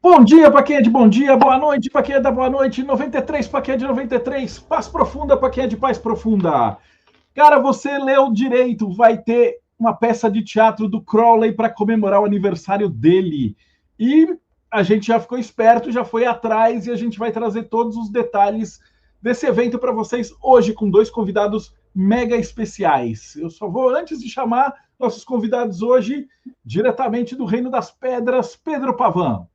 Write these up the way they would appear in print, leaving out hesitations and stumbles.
Bom dia para quem é de bom dia, boa noite para quem é da boa noite, 93 para quem é de 93, paz profunda para quem é de paz profunda. Cara, você leu direito, vai ter uma peça de teatro do Crowley para comemorar o aniversário dele. E a gente já ficou esperto, já foi atrás e a gente vai trazer todos os detalhes desse evento para vocês hoje com dois convidados mega especiais. Eu só vou, antes de chamar nossos convidados hoje, diretamente do Reino das Pedras, Pedro Pavan.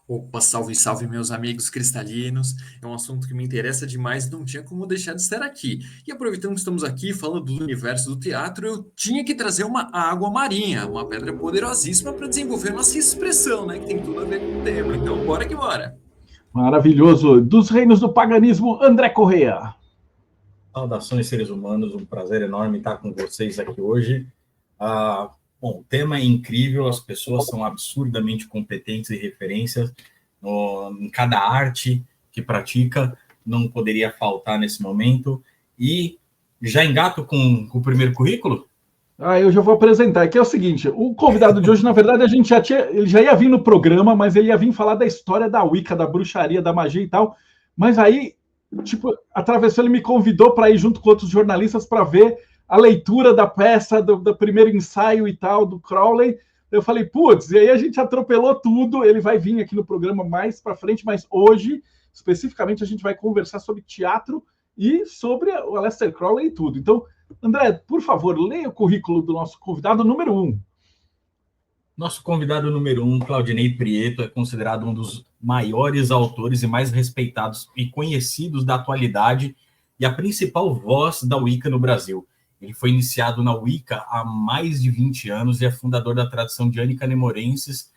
Opa, salve, salve, meus amigos cristalinos. É um assunto que me interessa demais, não tinha como deixar de estar aqui. E aproveitando que estamos aqui falando do universo do teatro, eu tinha que trazer uma água marinha, uma pedra poderosíssima para desenvolver nossa expressão, né? Que tem tudo a ver com o tema. Então, bora que bora. Maravilhoso. Dos reinos do paganismo, André Correia. Saudações, seres humanos. Um prazer enorme estar com vocês aqui hoje. Bom, o tema é incrível, as pessoas são absurdamente competentes e referências em cada arte que pratica, não poderia faltar nesse momento. E já engato com o primeiro currículo? Eu já vou apresentar. Que é o seguinte, o convidado de hoje, na verdade, ele já ia vir no programa, mas ele ia vir falar da história da Wicca, da bruxaria, da magia e tal. Mas aí, atravessou, ele me convidou para ir junto com outros jornalistas para ver a leitura da peça, do primeiro ensaio e tal, do Crowley. Eu falei, putz, e aí a gente atropelou tudo, ele vai vir aqui no programa mais para frente, mas hoje, especificamente, a gente vai conversar sobre teatro e sobre o Aleister Crowley e tudo. Então, André, por favor, leia o currículo do nosso convidado número 1. Nosso convidado número 1, Claudinei Prieto, é considerado um dos maiores autores e mais respeitados e conhecidos da atualidade e a principal voz da Wicca no Brasil. Ele foi iniciado na Wicca há mais de 20 anos e é fundador da tradição Dianica Nemorensis,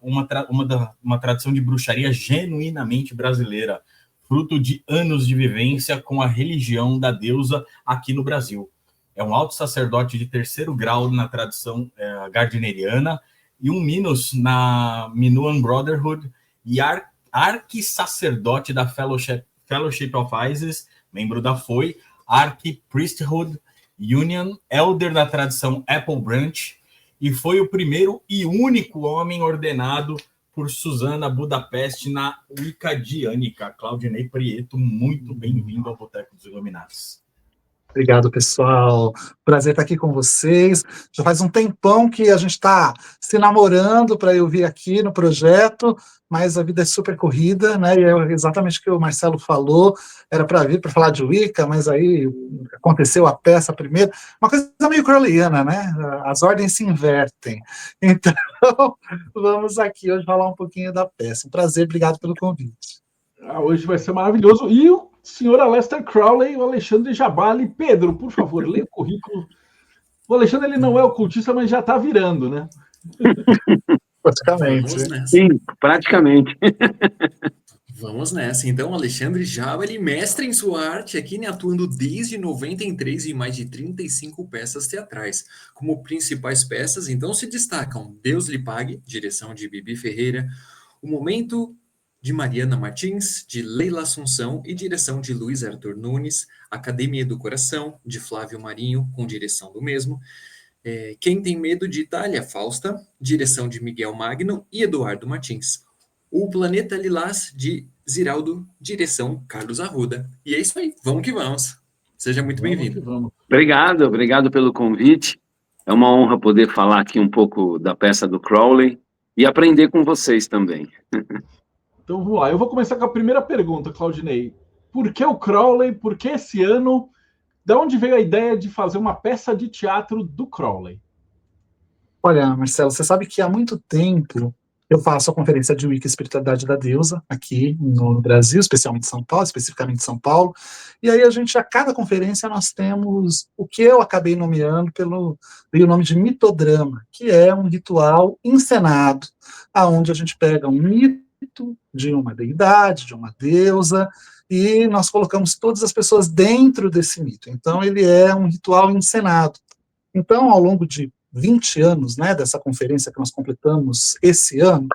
uma tradição de bruxaria genuinamente brasileira, fruto de anos de vivência com a religião da deusa aqui no Brasil. É um alto sacerdote de terceiro grau na tradição gardneriana e um Minos na Minuan Brotherhood e arquisacerdote da Fellowship of Isis, membro da FOI, Archi-Priesthood Union, elder da tradição Apple Branch, e foi o primeiro e único homem ordenado por Susana Budapeste na Wicca Dianica. Claudinei Prieto, muito bem-vindo ao Boteco dos Iluminados. Obrigado, pessoal. Prazer estar aqui com vocês. Já faz um tempão que a gente está se namorando para eu vir aqui no projeto, mas a vida é super corrida, né? E é exatamente o que o Marcelo falou, era para vir para falar de Wicca, mas aí aconteceu a peça primeiro. Uma coisa meio crowleyana, né? As ordens se invertem. Então, vamos aqui hoje falar um pouquinho da peça. Um prazer, obrigado pelo convite. Hoje vai ser maravilhoso. E o senhor Aleister Crowley, o Alexandre Jabali. Pedro, por favor, leia o currículo. O Alexandre, ele não é ocultista, mas já está virando, né? Praticamente. Sim, praticamente. Vamos nessa. Então, Alexandre Jabali, mestre em sua arte, aqui, né, atuando desde 93 em mais de 35 peças teatrais. Como principais peças, então, se destacam Deus lhe pague, direção de Bibi Ferreira, O Momento, de Mariana Martins, de Leila Assunção e direção de Luiz Arthur Nunes, Academia do Coração, de Flávio Marinho, com direção do mesmo, Quem Tem Medo de Itália, Fausta, direção de Miguel Magno e Eduardo Martins, O Planeta Lilás, de Ziraldo, direção Carlos Arruda. E é isso aí, vamos que vamos. Seja muito bem-vindo. Obrigado pelo convite. É uma honra poder falar aqui um pouco da peça do Crowley e aprender com vocês também. Então vamos lá, eu vou começar com a primeira pergunta, Claudinei. Por que o Crowley? Por que esse ano? De onde veio a ideia de fazer uma peça de teatro do Crowley? Olha, Marcelo, você sabe que há muito tempo eu faço a conferência de Wicca e Espiritualidade da Deusa aqui no Brasil, especialmente em São Paulo, especificamente São Paulo, e aí a cada conferência nós temos o que eu acabei nomeando veio o nome de mitodrama, que é um ritual encenado, aonde a gente pega um mito de uma deidade, de uma deusa, e nós colocamos todas as pessoas dentro desse mito. Então, ele é um ritual encenado. Então, ao longo de 20 anos, né, dessa conferência que nós completamos esse ano,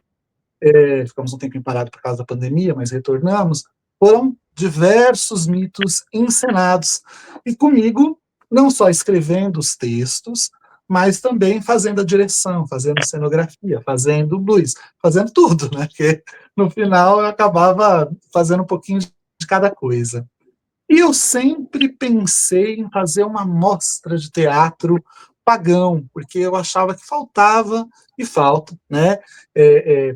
ficamos um tempo parado por causa da pandemia, mas retornamos, foram diversos mitos encenados. E comigo, não só escrevendo os textos, mas também fazendo a direção, fazendo cenografia, fazendo luz, fazendo tudo, né? Porque no final eu acabava fazendo um pouquinho de cada coisa. E eu sempre pensei em fazer uma mostra de teatro pagão, porque eu achava que faltava, e falta, né,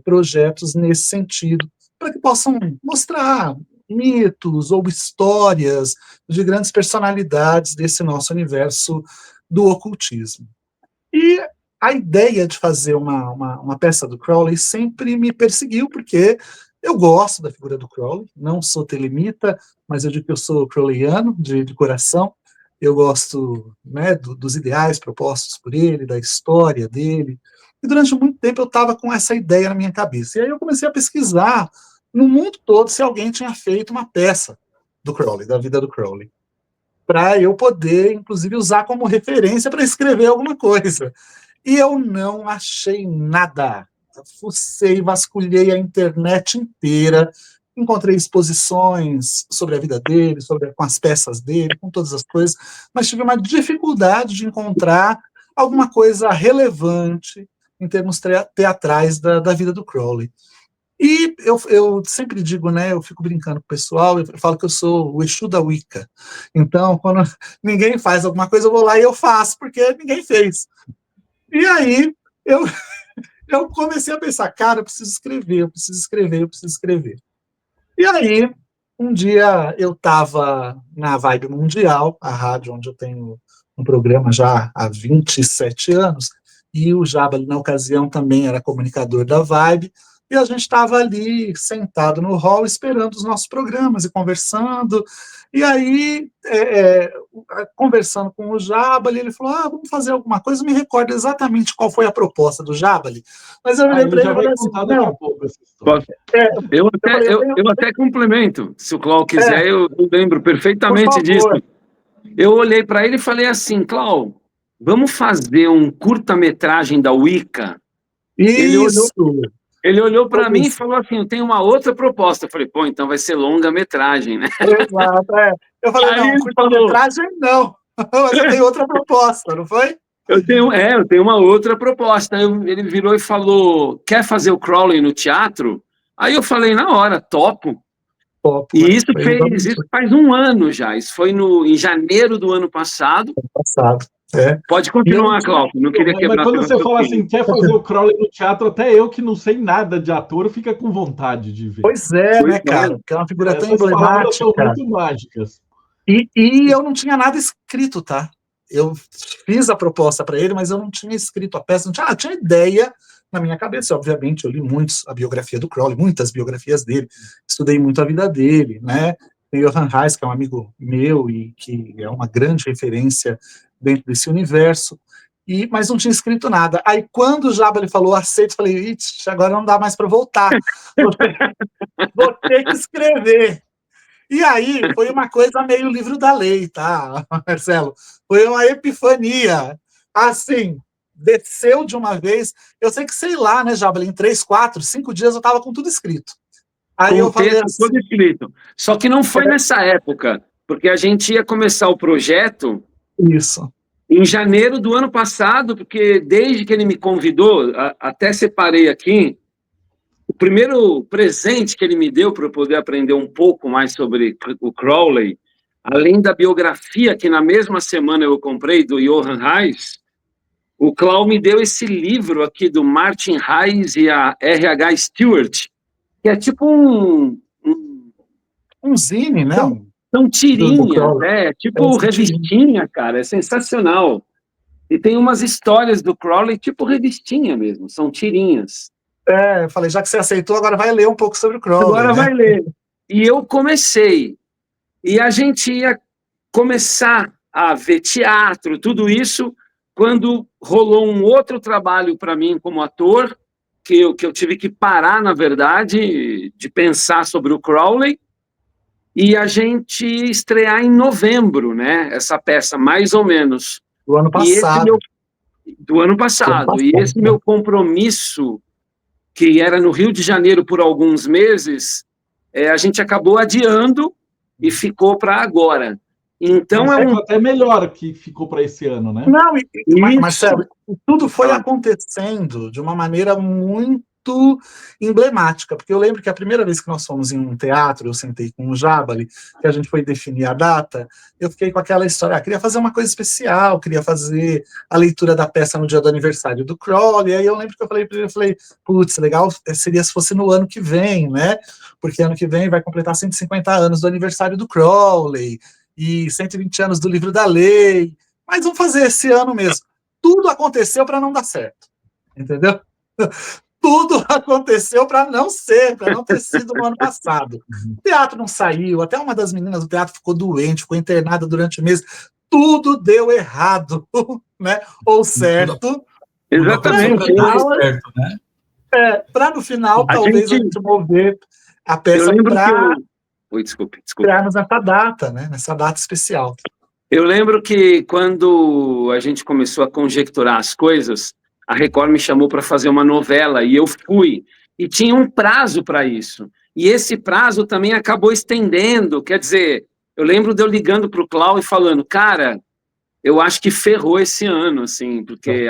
projetos nesse sentido, para que possam mostrar mitos ou histórias de grandes personalidades desse nosso universo do ocultismo. E a ideia de fazer uma peça do Crowley sempre me perseguiu, porque eu gosto da figura do Crowley, não sou telemita, mas eu digo que eu sou crowleyano de coração. Eu gosto, né, dos ideais propostos por ele, da história dele. E durante muito tempo eu estava com essa ideia na minha cabeça. E aí eu comecei a pesquisar no mundo todo se alguém tinha feito uma peça do Crowley, da vida do Crowley, para eu poder, inclusive, usar como referência para escrever alguma coisa. E eu não achei nada. Fucei, vasculhei a internet inteira, encontrei exposições sobre a vida dele, com as peças dele, com todas as coisas, mas tive uma dificuldade de encontrar alguma coisa relevante em termos teatrais da vida do Crowley. E eu sempre digo, né, eu fico brincando com o pessoal, eu falo que eu sou o Exu da Wicca. Então, quando ninguém faz alguma coisa, eu vou lá e eu faço, porque ninguém fez. E aí, eu comecei a pensar, cara, eu preciso escrever, eu preciso escrever, eu preciso escrever. E aí, um dia eu estava na Vibe Mundial, a rádio onde eu tenho um programa já há 27 anos, e o Jabali, na ocasião, também era comunicador da Vibe, e a gente estava ali, sentado no hall, esperando os nossos programas e conversando. E aí, conversando com o Jabali, ele falou, vamos fazer alguma coisa. Eu me recordo exatamente qual foi a proposta do Jabali, mas eu olhei para ele e falei assim, não, eu até complemento, se o Cláudio quiser, eu lembro perfeitamente disso. Eu olhei para ele e falei assim, Cláudio, vamos fazer um curta-metragem da Wicca? Isso! Ele olhou para mim e falou assim, eu tenho uma outra proposta. Eu falei, pô, então vai ser longa-metragem, né? Exato, Eu falei, aí não, curta-metragem não, mas eu tenho outra proposta, não foi? Eu tenho uma outra proposta. Ele virou e falou, quer fazer o Crowley no teatro? Aí eu falei, na hora, topo. E isso faz um ano já, isso foi em janeiro do ano passado. Pode continuar, Cláudio, não queria quebrar. Mas quando você fala assim, quer fazer o Crowley no teatro, até eu que não sei nada de ator, fica com vontade de ver. Pois é, né, cara? Porque é uma figura tão emblemática. São muito mágicas. E eu não tinha nada escrito, tá? Eu fiz a proposta para ele, mas eu não tinha escrito a peça, tinha ideia na minha cabeça. Obviamente, eu li a biografia do Crowley, muitas biografias dele, estudei muito a vida dele, né? Tem o Johann Reis, que é um amigo meu e que é uma grande referência dentro desse universo, mas não tinha escrito nada. Aí, quando o Jabali falou, aceito, eu falei, agora não dá mais para voltar, vou ter que escrever. E aí, foi uma coisa meio livro da lei, tá, Marcelo? Foi uma epifania, assim, desceu de uma vez. Eu sei que, sei lá, né, Jabali, em 3, 4, 5 dias eu estava com tudo escrito. Aí eu falei assim, tudo escrito. Só que não foi nessa época, porque a gente ia começar o projeto em janeiro do ano passado, porque desde que ele me convidou, até separei aqui, o primeiro presente que ele me deu para eu poder aprender um pouco mais sobre o Crowley, além da biografia que na mesma semana eu comprei, do Johann Reis, o Cláudio me deu esse livro aqui do Martin Reis e a R.H. Stewart, que é tipo um zine, né? São tirinhas, tipo revistinha, cara, é sensacional. E tem umas histórias do Crowley, tipo revistinha mesmo, são tirinhas. Eu falei, já que você aceitou, agora vai ler um pouco sobre o Crowley. Agora vai ler. E eu comecei. E a gente ia começar a ver teatro, tudo isso, quando rolou um outro trabalho para mim como ator, que eu tive que parar, na verdade, de pensar sobre o Crowley, e a gente estrear em novembro, né? Essa peça, mais ou menos. Do ano passado. Do ano passado. E esse meu compromisso, que era no Rio de Janeiro por alguns meses, a gente acabou adiando e ficou para agora. Então até melhor que ficou para esse ano, né? Não, Marcelo, tudo foi acontecendo de uma maneira muito emblemática, porque eu lembro que a primeira vez que nós fomos em um teatro, eu sentei com o Jabali, que a gente foi definir a data, eu fiquei com aquela história, queria fazer uma coisa especial, queria fazer a leitura da peça no dia do aniversário do Crowley, e aí eu lembro que eu falei para ele, putz, legal seria se fosse no ano que vem, né? Porque ano que vem vai completar 150 anos do aniversário do Crowley, e 120 anos do Livro da Lei, mas vamos fazer esse ano mesmo. Tudo aconteceu para não dar certo, entendeu? Tudo aconteceu para não ter sido no ano passado. O teatro não saiu, até uma das meninas do teatro ficou doente, ficou internada durante o mês. Tudo deu errado, né? Ou certo. Exatamente. Para no final, talvez a gente mover a peça para... Oi, desculpe. Criarmos essa data, né? Nessa data especial. Eu lembro que quando a gente começou a conjecturar as coisas, a Record me chamou para fazer uma novela e eu fui. E tinha um prazo para isso. E esse prazo também acabou estendendo. Quer dizer, eu lembro de eu ligando para o Clau e falando, cara, eu acho que ferrou esse ano, assim, porque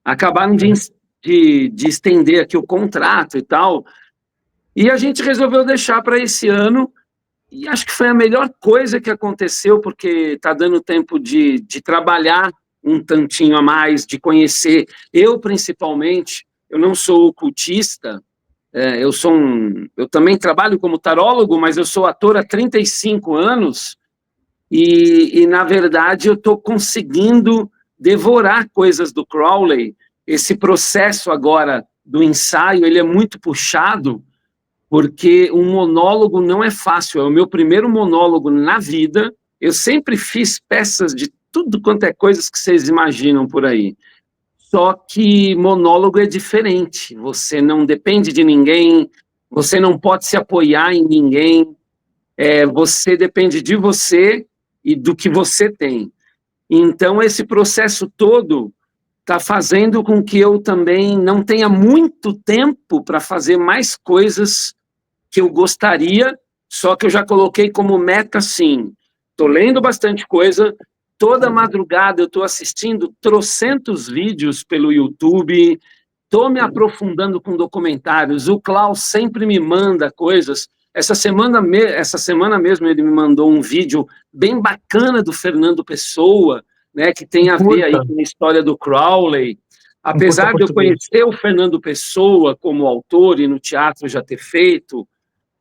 acabaram de estender aqui o contrato e tal. E a gente resolveu deixar para esse ano, e acho que foi a melhor coisa que aconteceu, porque está dando tempo de trabalhar um tantinho a mais, de conhecer. Eu, principalmente, eu não sou ocultista, eu também trabalho como tarólogo, mas eu sou ator há 35 anos, e na verdade, eu estou conseguindo devorar coisas do Crowley. Esse processo agora do ensaio, ele é muito puxado, porque um monólogo não é fácil, é o meu primeiro monólogo na vida, eu sempre fiz peças de tudo quanto é coisas que vocês imaginam por aí, só que monólogo é diferente, você não depende de ninguém, você não pode se apoiar em ninguém, você depende de você e do que você tem. Então esse processo todo está fazendo com que eu também não tenha muito tempo para fazer mais coisas que eu gostaria, só que eu já coloquei como meta, sim. Estou lendo bastante coisa, toda madrugada eu estou assistindo trocentos vídeos pelo YouTube, estou me aprofundando com documentários, o Klaus sempre me manda coisas. Essa semana mesmo ele me mandou um vídeo bem bacana do Fernando Pessoa, né, que tem a ver aí com a história do Crowley. Apesar de eu conhecer o Fernando Pessoa como autor e no teatro já ter feito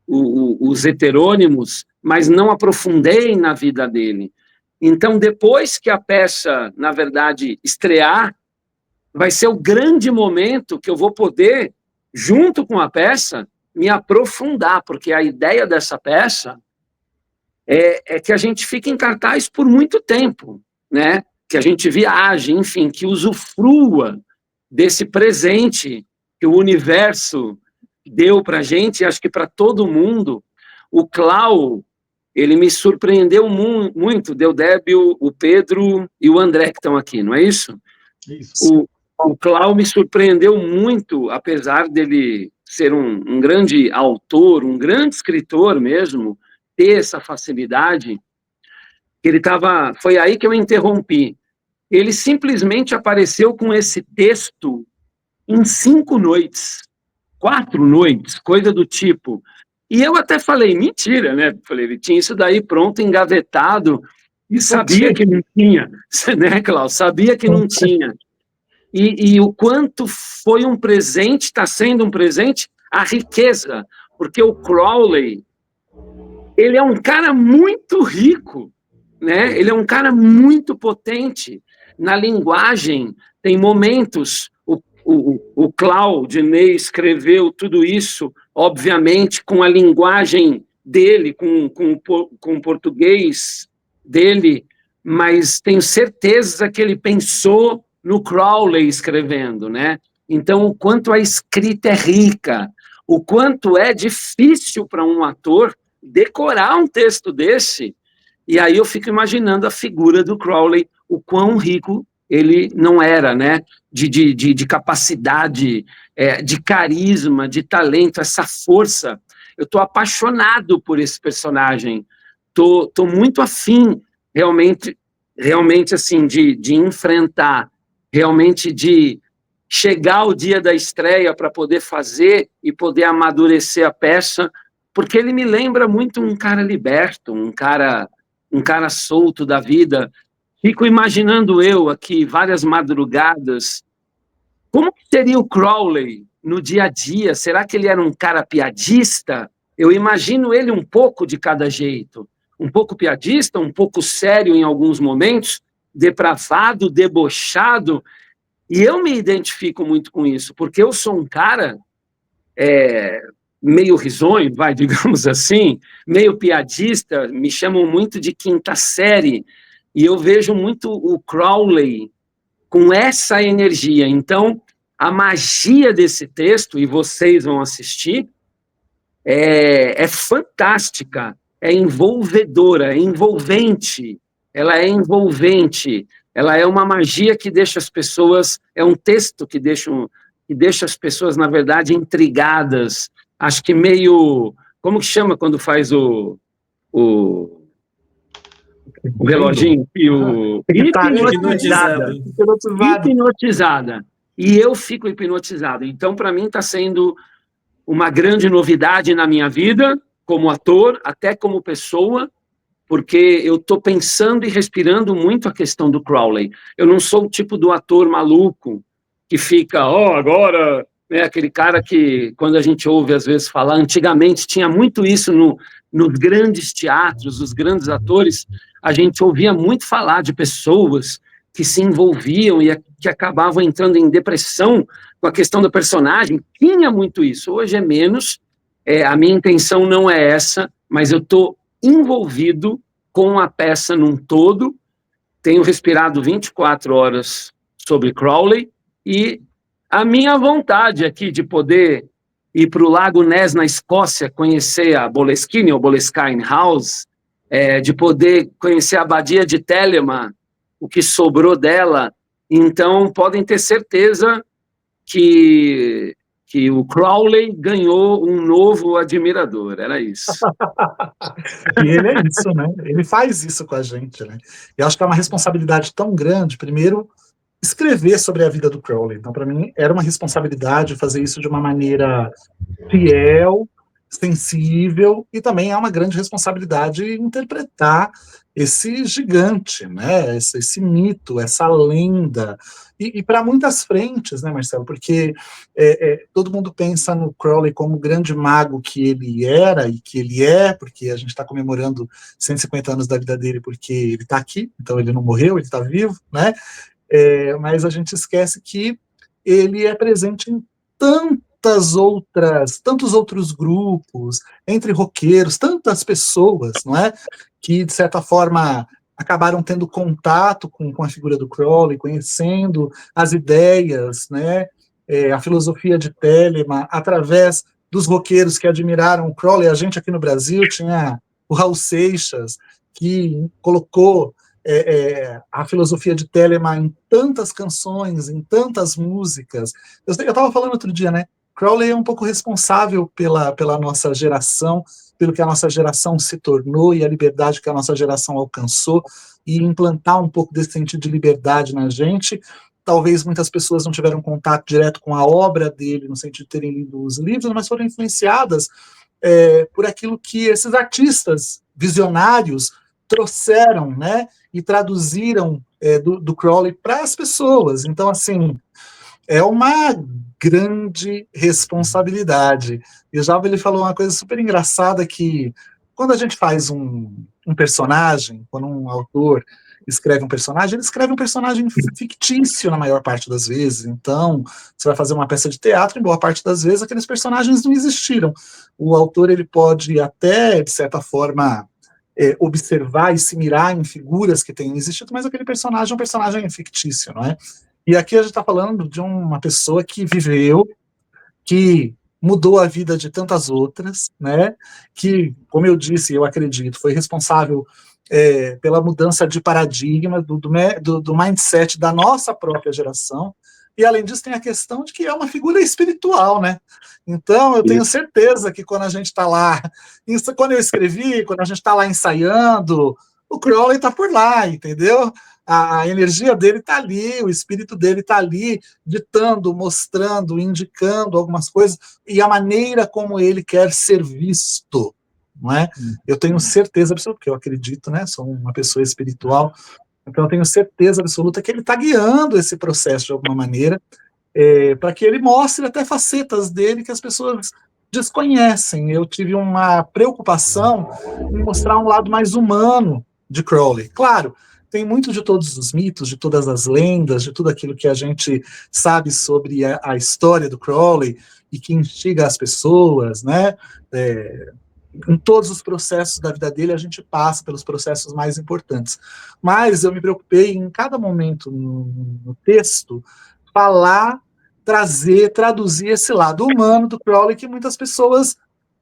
os heterônimos, mas não aprofundei na vida dele. Então, depois que a peça, na verdade, estrear, vai ser o grande momento que eu vou poder, junto com a peça, me aprofundar, porque a ideia dessa peça é que a gente fique em cartaz por muito tempo, né? Que a gente viaje, enfim, que usufrua desse presente que o universo deu para a gente, acho que para todo mundo. O Clau, ele me surpreendeu muito, deu Débio, o Pedro e o André que estão aqui, não é isso? Isso. O Clau me surpreendeu muito, apesar dele ser um grande autor, um grande escritor mesmo, ter essa facilidade, foi aí que eu interrompi. Ele simplesmente apareceu com esse texto em 5 noites, 4 noites, coisa do tipo. E eu até falei, mentira, né? Falei, ele tinha isso daí pronto, engavetado, e sabia que não tinha, né, Cláudio? Sabia que não tinha. E o quanto foi um presente, está sendo um presente, a riqueza, porque o Crowley, ele é um cara muito rico, né? Ele é um cara muito potente na linguagem, tem momentos, o Claudinei escreveu tudo isso, obviamente, com a linguagem dele, com o português dele, mas tenho certeza que ele pensou no Crowley escrevendo, né? Então, o quanto a escrita é rica, o quanto é difícil para um ator decorar um texto desse, e aí eu fico imaginando a figura do Crowley, o quão rico ele não era, né? De capacidade, de carisma, de talento, essa força. Eu estou apaixonado por esse personagem, tô muito afim, realmente assim, de enfrentar, realmente de chegar o dia da estreia para poder fazer e poder amadurecer a peça, porque ele me lembra muito um cara liberto, um cara solto da vida. Fico imaginando eu aqui, várias madrugadas, como que seria o Crowley no dia a dia? Será que ele era um cara piadista? Eu imagino ele um pouco de cada jeito. Um pouco piadista, um pouco sério em alguns momentos, depravado, debochado. E eu me identifico muito com isso, porque eu sou um cara meio risonho, digamos assim, meio piadista, me chamam muito de quinta série, e eu vejo muito o Crowley com essa energia. Então, a magia desse texto, e vocês vão assistir, é fantástica, é envolvedora, é envolvente, ela é envolvente, ela é uma magia que deixa as pessoas, é um texto que deixa as pessoas, na verdade, intrigadas, acho que meio, como que chama quando faz o reloginho? Hipnotizada. E eu fico hipnotizado. Então, para mim, está sendo uma grande novidade na minha vida, como ator, até como pessoa, porque eu estou pensando e respirando muito a questão do Crowley. Eu não sou o tipo do ator maluco que fica, agora... aquele cara que, quando a gente ouve às vezes falar, antigamente tinha muito isso nos grandes teatros, os grandes atores, a gente ouvia muito falar de pessoas que se envolviam e que acabavam entrando em depressão com a questão do personagem. Tinha muito isso, hoje é menos. A minha intenção não é essa, mas eu estou envolvido com a peça num todo, tenho respirado 24 horas sobre Crowley, e a minha vontade aqui de poder ir para o Lago Ness, na Escócia, conhecer a Boleskine, ou Boleskine House, de poder conhecer a Abadia de Telemann, o que sobrou dela. Então, podem ter certeza que o Crowley ganhou um novo admirador, era isso. E ele é isso, né? Ele faz isso com a gente, né? Eu acho que é uma responsabilidade tão grande, primeiro, escrever sobre a vida do Crowley. Então, para mim, era uma responsabilidade fazer isso de uma maneira fiel, sensível, e também é uma grande responsabilidade interpretar esse gigante, né? Esse mito, essa lenda, e para muitas frentes, né, Marcelo? Porque todo mundo pensa no Crowley como o grande mago que ele era e que ele é, porque a gente está comemorando 150 anos da vida dele porque ele está aqui, então ele não morreu, ele está vivo, né? Mas a gente esquece que ele é presente em tantos outros grupos, entre roqueiros, tantas pessoas, não é? Que, de certa forma, acabaram tendo contato com a figura do Crowley, conhecendo as ideias, né? A filosofia de Telemann, através dos roqueiros que admiraram o Crowley. A gente aqui no Brasil tinha o Raul Seixas, que colocou a filosofia de Telemann em tantas canções, em tantas músicas. Eu estava falando outro dia, né? Crowley é um pouco responsável pela nossa geração, pelo que a nossa geração se tornou e a liberdade que a nossa geração alcançou, e implantar um pouco desse sentido de liberdade na gente. Talvez muitas pessoas não tiveram contato direto com a obra dele, no sentido de terem lido os livros, mas foram influenciadas por aquilo que esses artistas visionários trouxeram, né, e traduziram do Crowley para as pessoas. Então, assim, é uma grande responsabilidade. E o Java, ele falou uma coisa super engraçada, que quando a gente faz um personagem, quando um autor escreve um personagem, ele escreve um personagem fictício na maior parte das vezes. Então, você vai fazer uma peça de teatro, em boa parte das vezes aqueles personagens não existiram. O autor, ele pode até, de certa forma, observar e se mirar em figuras que tenham existido, mas aquele personagem é um personagem fictício, não é? E aqui a gente está falando de uma pessoa que viveu, que mudou a vida de tantas outras, né? Que, como eu disse, eu acredito, foi responsável pela mudança de paradigma, do mindset da nossa própria geração, E, além disso, tem a questão de que é uma figura espiritual, né? Então, eu tenho certeza que quando a gente está lá, quando eu escrevi, quando a gente está lá ensaiando, o Crowley está por lá, entendeu? A energia dele está ali, o espírito dele está ali, ditando, mostrando, indicando algumas coisas, e a maneira como ele quer ser visto, não é? Eu tenho certeza absoluta, porque eu acredito, né? Sou uma pessoa espiritual, então eu tenho certeza absoluta que ele está guiando esse processo de alguma maneira, para que ele mostre até facetas dele que as pessoas desconhecem. Eu tive uma preocupação em mostrar um lado mais humano de Crowley. Claro, tem muito de todos os mitos, de todas as lendas, de tudo aquilo que a gente sabe sobre a história do Crowley e que instiga as pessoas, né? Em todos os processos da vida dele, a gente passa pelos processos mais importantes. Mas eu me preocupei em cada momento no texto falar, trazer, traduzir esse lado humano do Crowley que muitas pessoas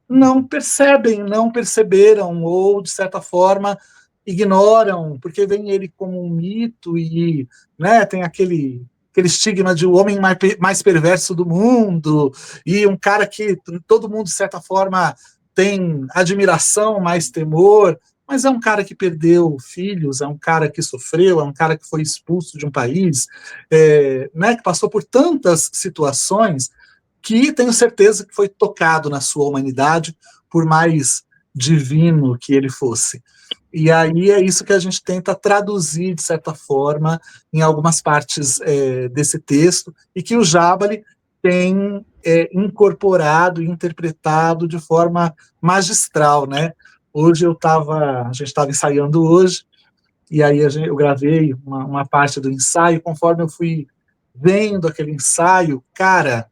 não percebem, não perceberam, ou, de certa forma, ignoram, porque vem ele como um mito e, né, tem aquele estigma de o homem mais perverso do mundo, e um cara que todo mundo, de certa forma, tem admiração, mais temor, mas é um cara que perdeu filhos, é um cara que sofreu, é um cara que foi expulso de um país, né, que passou por tantas situações que tenho certeza que foi tocado na sua humanidade, por mais divino que ele fosse. E aí é isso que a gente tenta traduzir, de certa forma, em algumas partes desse texto, e que o Jabali tem incorporado e interpretado de forma magistral, né? Hoje a gente estava ensaiando hoje, e aí eu gravei uma parte do ensaio, conforme eu fui vendo aquele ensaio, cara,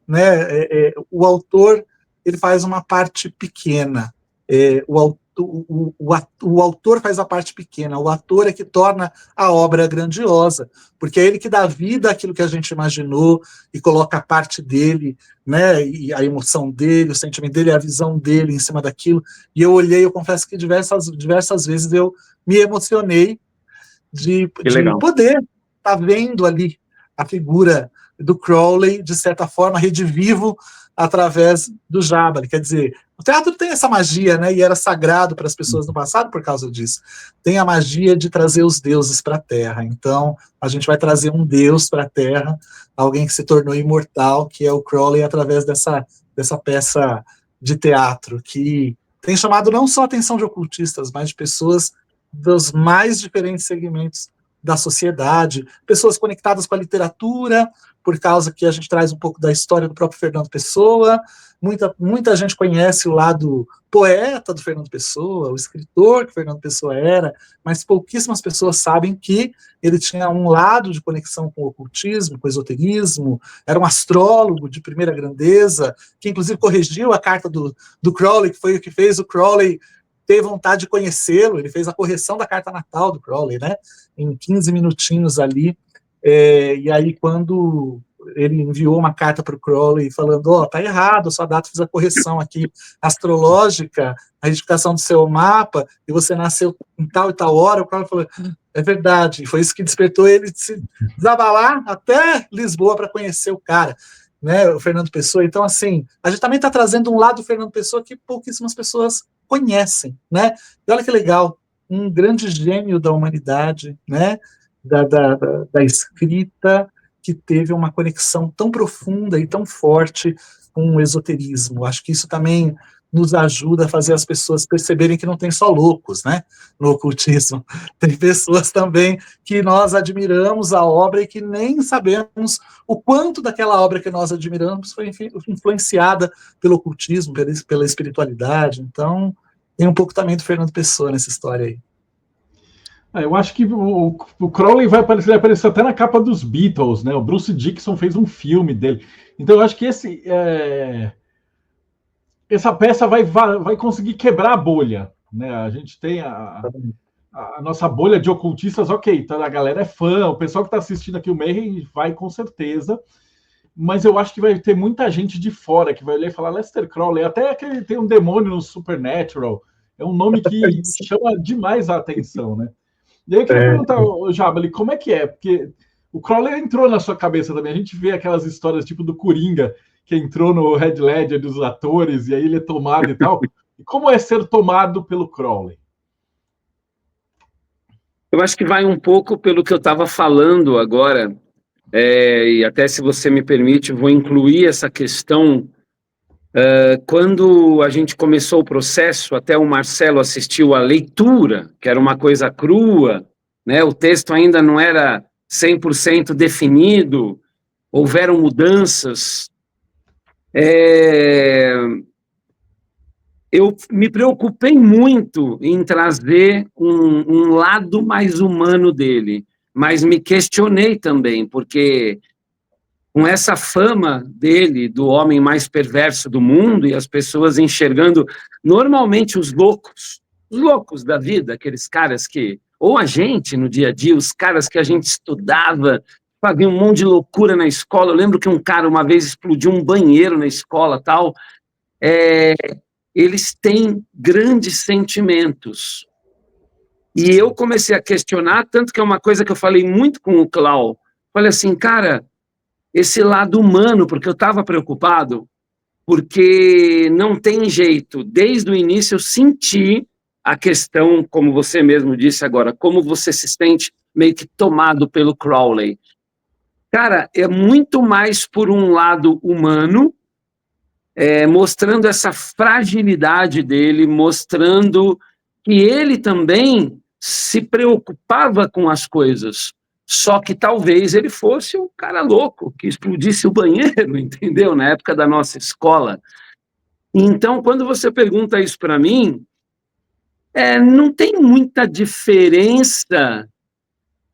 né, o autor ele faz uma parte pequena, o autor faz a parte pequena, o ator é que torna a obra grandiosa, porque é ele que dá vida àquilo que a gente imaginou e coloca a parte dele, né, e a emoção dele, o sentimento dele, a visão dele em cima daquilo. E eu olhei, eu confesso que diversas vezes eu me emocionei de poder estar vendo ali a figura do Crowley, de certa forma, redivivo através do Jabali. Quer dizer, o teatro tem essa magia, né, e era sagrado para as pessoas no passado por causa disso. Tem a magia de trazer os deuses para a Terra. Então, a gente vai trazer um deus para a Terra, alguém que se tornou imortal, que é o Crowley, através dessa peça de teatro, que tem chamado não só a atenção de ocultistas, mas de pessoas dos mais diferentes segmentos da sociedade, pessoas conectadas com a literatura, por causa que a gente traz um pouco da história do próprio Fernando Pessoa. Muita gente conhece o lado poeta do Fernando Pessoa, o escritor que o Fernando Pessoa era, mas pouquíssimas pessoas sabem que ele tinha um lado de conexão com o ocultismo, com o esoterismo, era um astrólogo de primeira grandeza, que inclusive corrigiu a carta do Crowley, que foi o que fez o Crowley ter vontade de conhecê-lo. Ele fez a correção da carta natal do Crowley, né, em 15 minutinhos ali, e aí quando ele enviou uma carta para o Crowley falando, tá errado, sua data, fiz a correção aqui astrológica, a identificação do seu mapa, e você nasceu em tal e tal hora, o Crowley falou, é verdade, e foi isso que despertou ele de se desabalar até Lisboa para conhecer o cara, né, o Fernando Pessoa. Então, assim, a gente também está trazendo um lado do Fernando Pessoa que pouquíssimas pessoas conhecem, né? E olha que legal, um grande gênio da humanidade, né? Da escrita, que teve uma conexão tão profunda e tão forte com o esoterismo. Acho que isso também nos ajuda a fazer as pessoas perceberem que não tem só loucos, né, no ocultismo. Tem pessoas também que nós admiramos a obra e que nem sabemos o quanto daquela obra que nós admiramos foi influenciada pelo ocultismo, pela espiritualidade. Então, tem um pouco também do Fernando Pessoa nessa história aí. Eu acho que o Crowley vai aparecer até na capa dos Beatles, né? O Bruce Dickinson fez um filme dele. Então eu acho que essa peça vai conseguir quebrar a bolha, né? A gente tem a nossa bolha de ocultistas, ok, então a galera é fã, o pessoal que está assistindo aqui o Mayhem vai com certeza, mas eu acho que vai ter muita gente de fora que vai olhar e falar Aleister Crowley, até que ele tem um demônio no Supernatural, é um nome que chama demais a atenção, né? E aí eu queria perguntar, Jabali, como é que é? Porque o Crowley entrou na sua cabeça também. A gente vê aquelas histórias tipo do Coringa, que entrou no Red Ledger dos atores, e aí ele é tomado e tal. E como é ser tomado pelo Crowley? Eu acho que vai um pouco pelo que eu estava falando agora, e até se você me permite, vou incluir essa questão. Quando a gente começou o processo, até o Marcelo assistiu à leitura, que era uma coisa crua, né? O texto ainda não era 100% definido, houveram mudanças. Eu me preocupei muito em trazer um lado mais humano dele, mas me questionei também, porque com essa fama dele, do homem mais perverso do mundo, e as pessoas enxergando normalmente os loucos da vida, aqueles caras que, ou a gente no dia a dia, os caras que a gente estudava, fazia um monte de loucura na escola. Eu lembro que um cara uma vez explodiu um banheiro na escola, tal. Eles têm grandes sentimentos. E eu comecei a questionar, tanto que é uma coisa que eu falei muito com o Clau. Falei assim, cara, esse lado humano, porque eu estava preocupado, porque não tem jeito. Desde o início eu senti a questão, como você mesmo disse agora, como você se sente meio que tomado pelo Crowley. Cara, é muito mais por um lado humano, mostrando essa fragilidade dele, mostrando que ele também se preocupava com as coisas, só que talvez ele fosse um cara louco, que explodisse o banheiro, entendeu? Na época da nossa escola. Então, quando você pergunta isso para mim, não tem muita diferença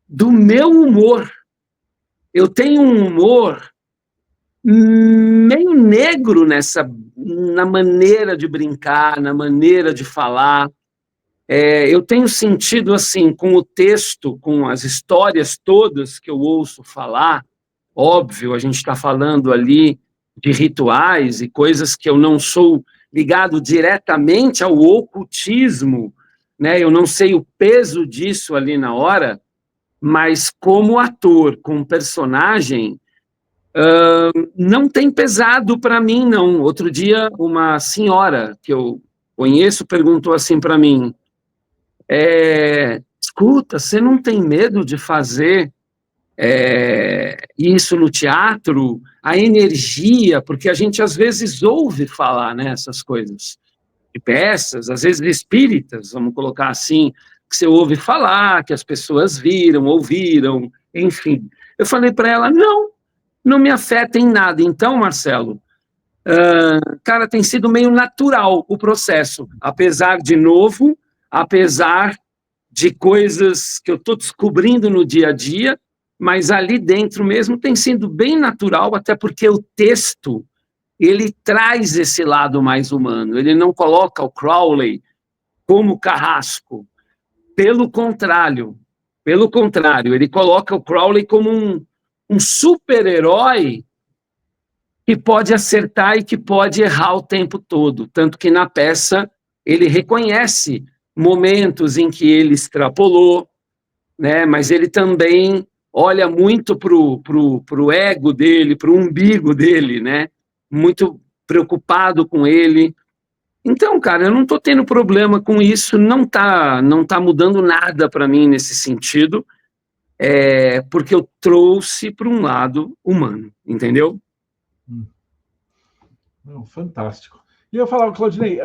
do meu humor. Eu tenho um humor meio negro na maneira de brincar, na maneira de falar. Eu tenho sentido, assim, com o texto, com as histórias todas que eu ouço falar, óbvio, a gente está falando ali de rituais e coisas que eu não sou ligado diretamente ao ocultismo, né? Eu não sei o peso disso ali na hora, mas como ator, como personagem, não tem pesado para mim, não. Outro dia, uma senhora que eu conheço perguntou assim para mim, escuta, você não tem medo de fazer isso no teatro? A energia, porque a gente às vezes ouve falar, né, essas coisas, de peças, às vezes espíritas, vamos colocar assim, que você ouve falar, que as pessoas viram, ouviram, enfim. Eu falei para ela, não me afeta em nada. Então, Marcelo, cara, tem sido meio natural o processo, apesar de coisas que eu estou descobrindo no dia a dia, mas ali dentro mesmo tem sido bem natural, até porque o texto, ele traz esse lado mais humano, ele não coloca o Crowley como carrasco, pelo contrário, ele coloca o Crowley como um super-herói que pode acertar e que pode errar o tempo todo, tanto que na peça ele reconhece momentos em que ele extrapolou, né? Mas ele também olha muito pro ego dele, pro umbigo dele, né? Muito preocupado com ele. Então, cara, eu não estou tendo problema com isso, não tá mudando nada para mim nesse sentido, porque eu trouxe para um lado humano, entendeu? Fantástico. E eu falava, Claudinei,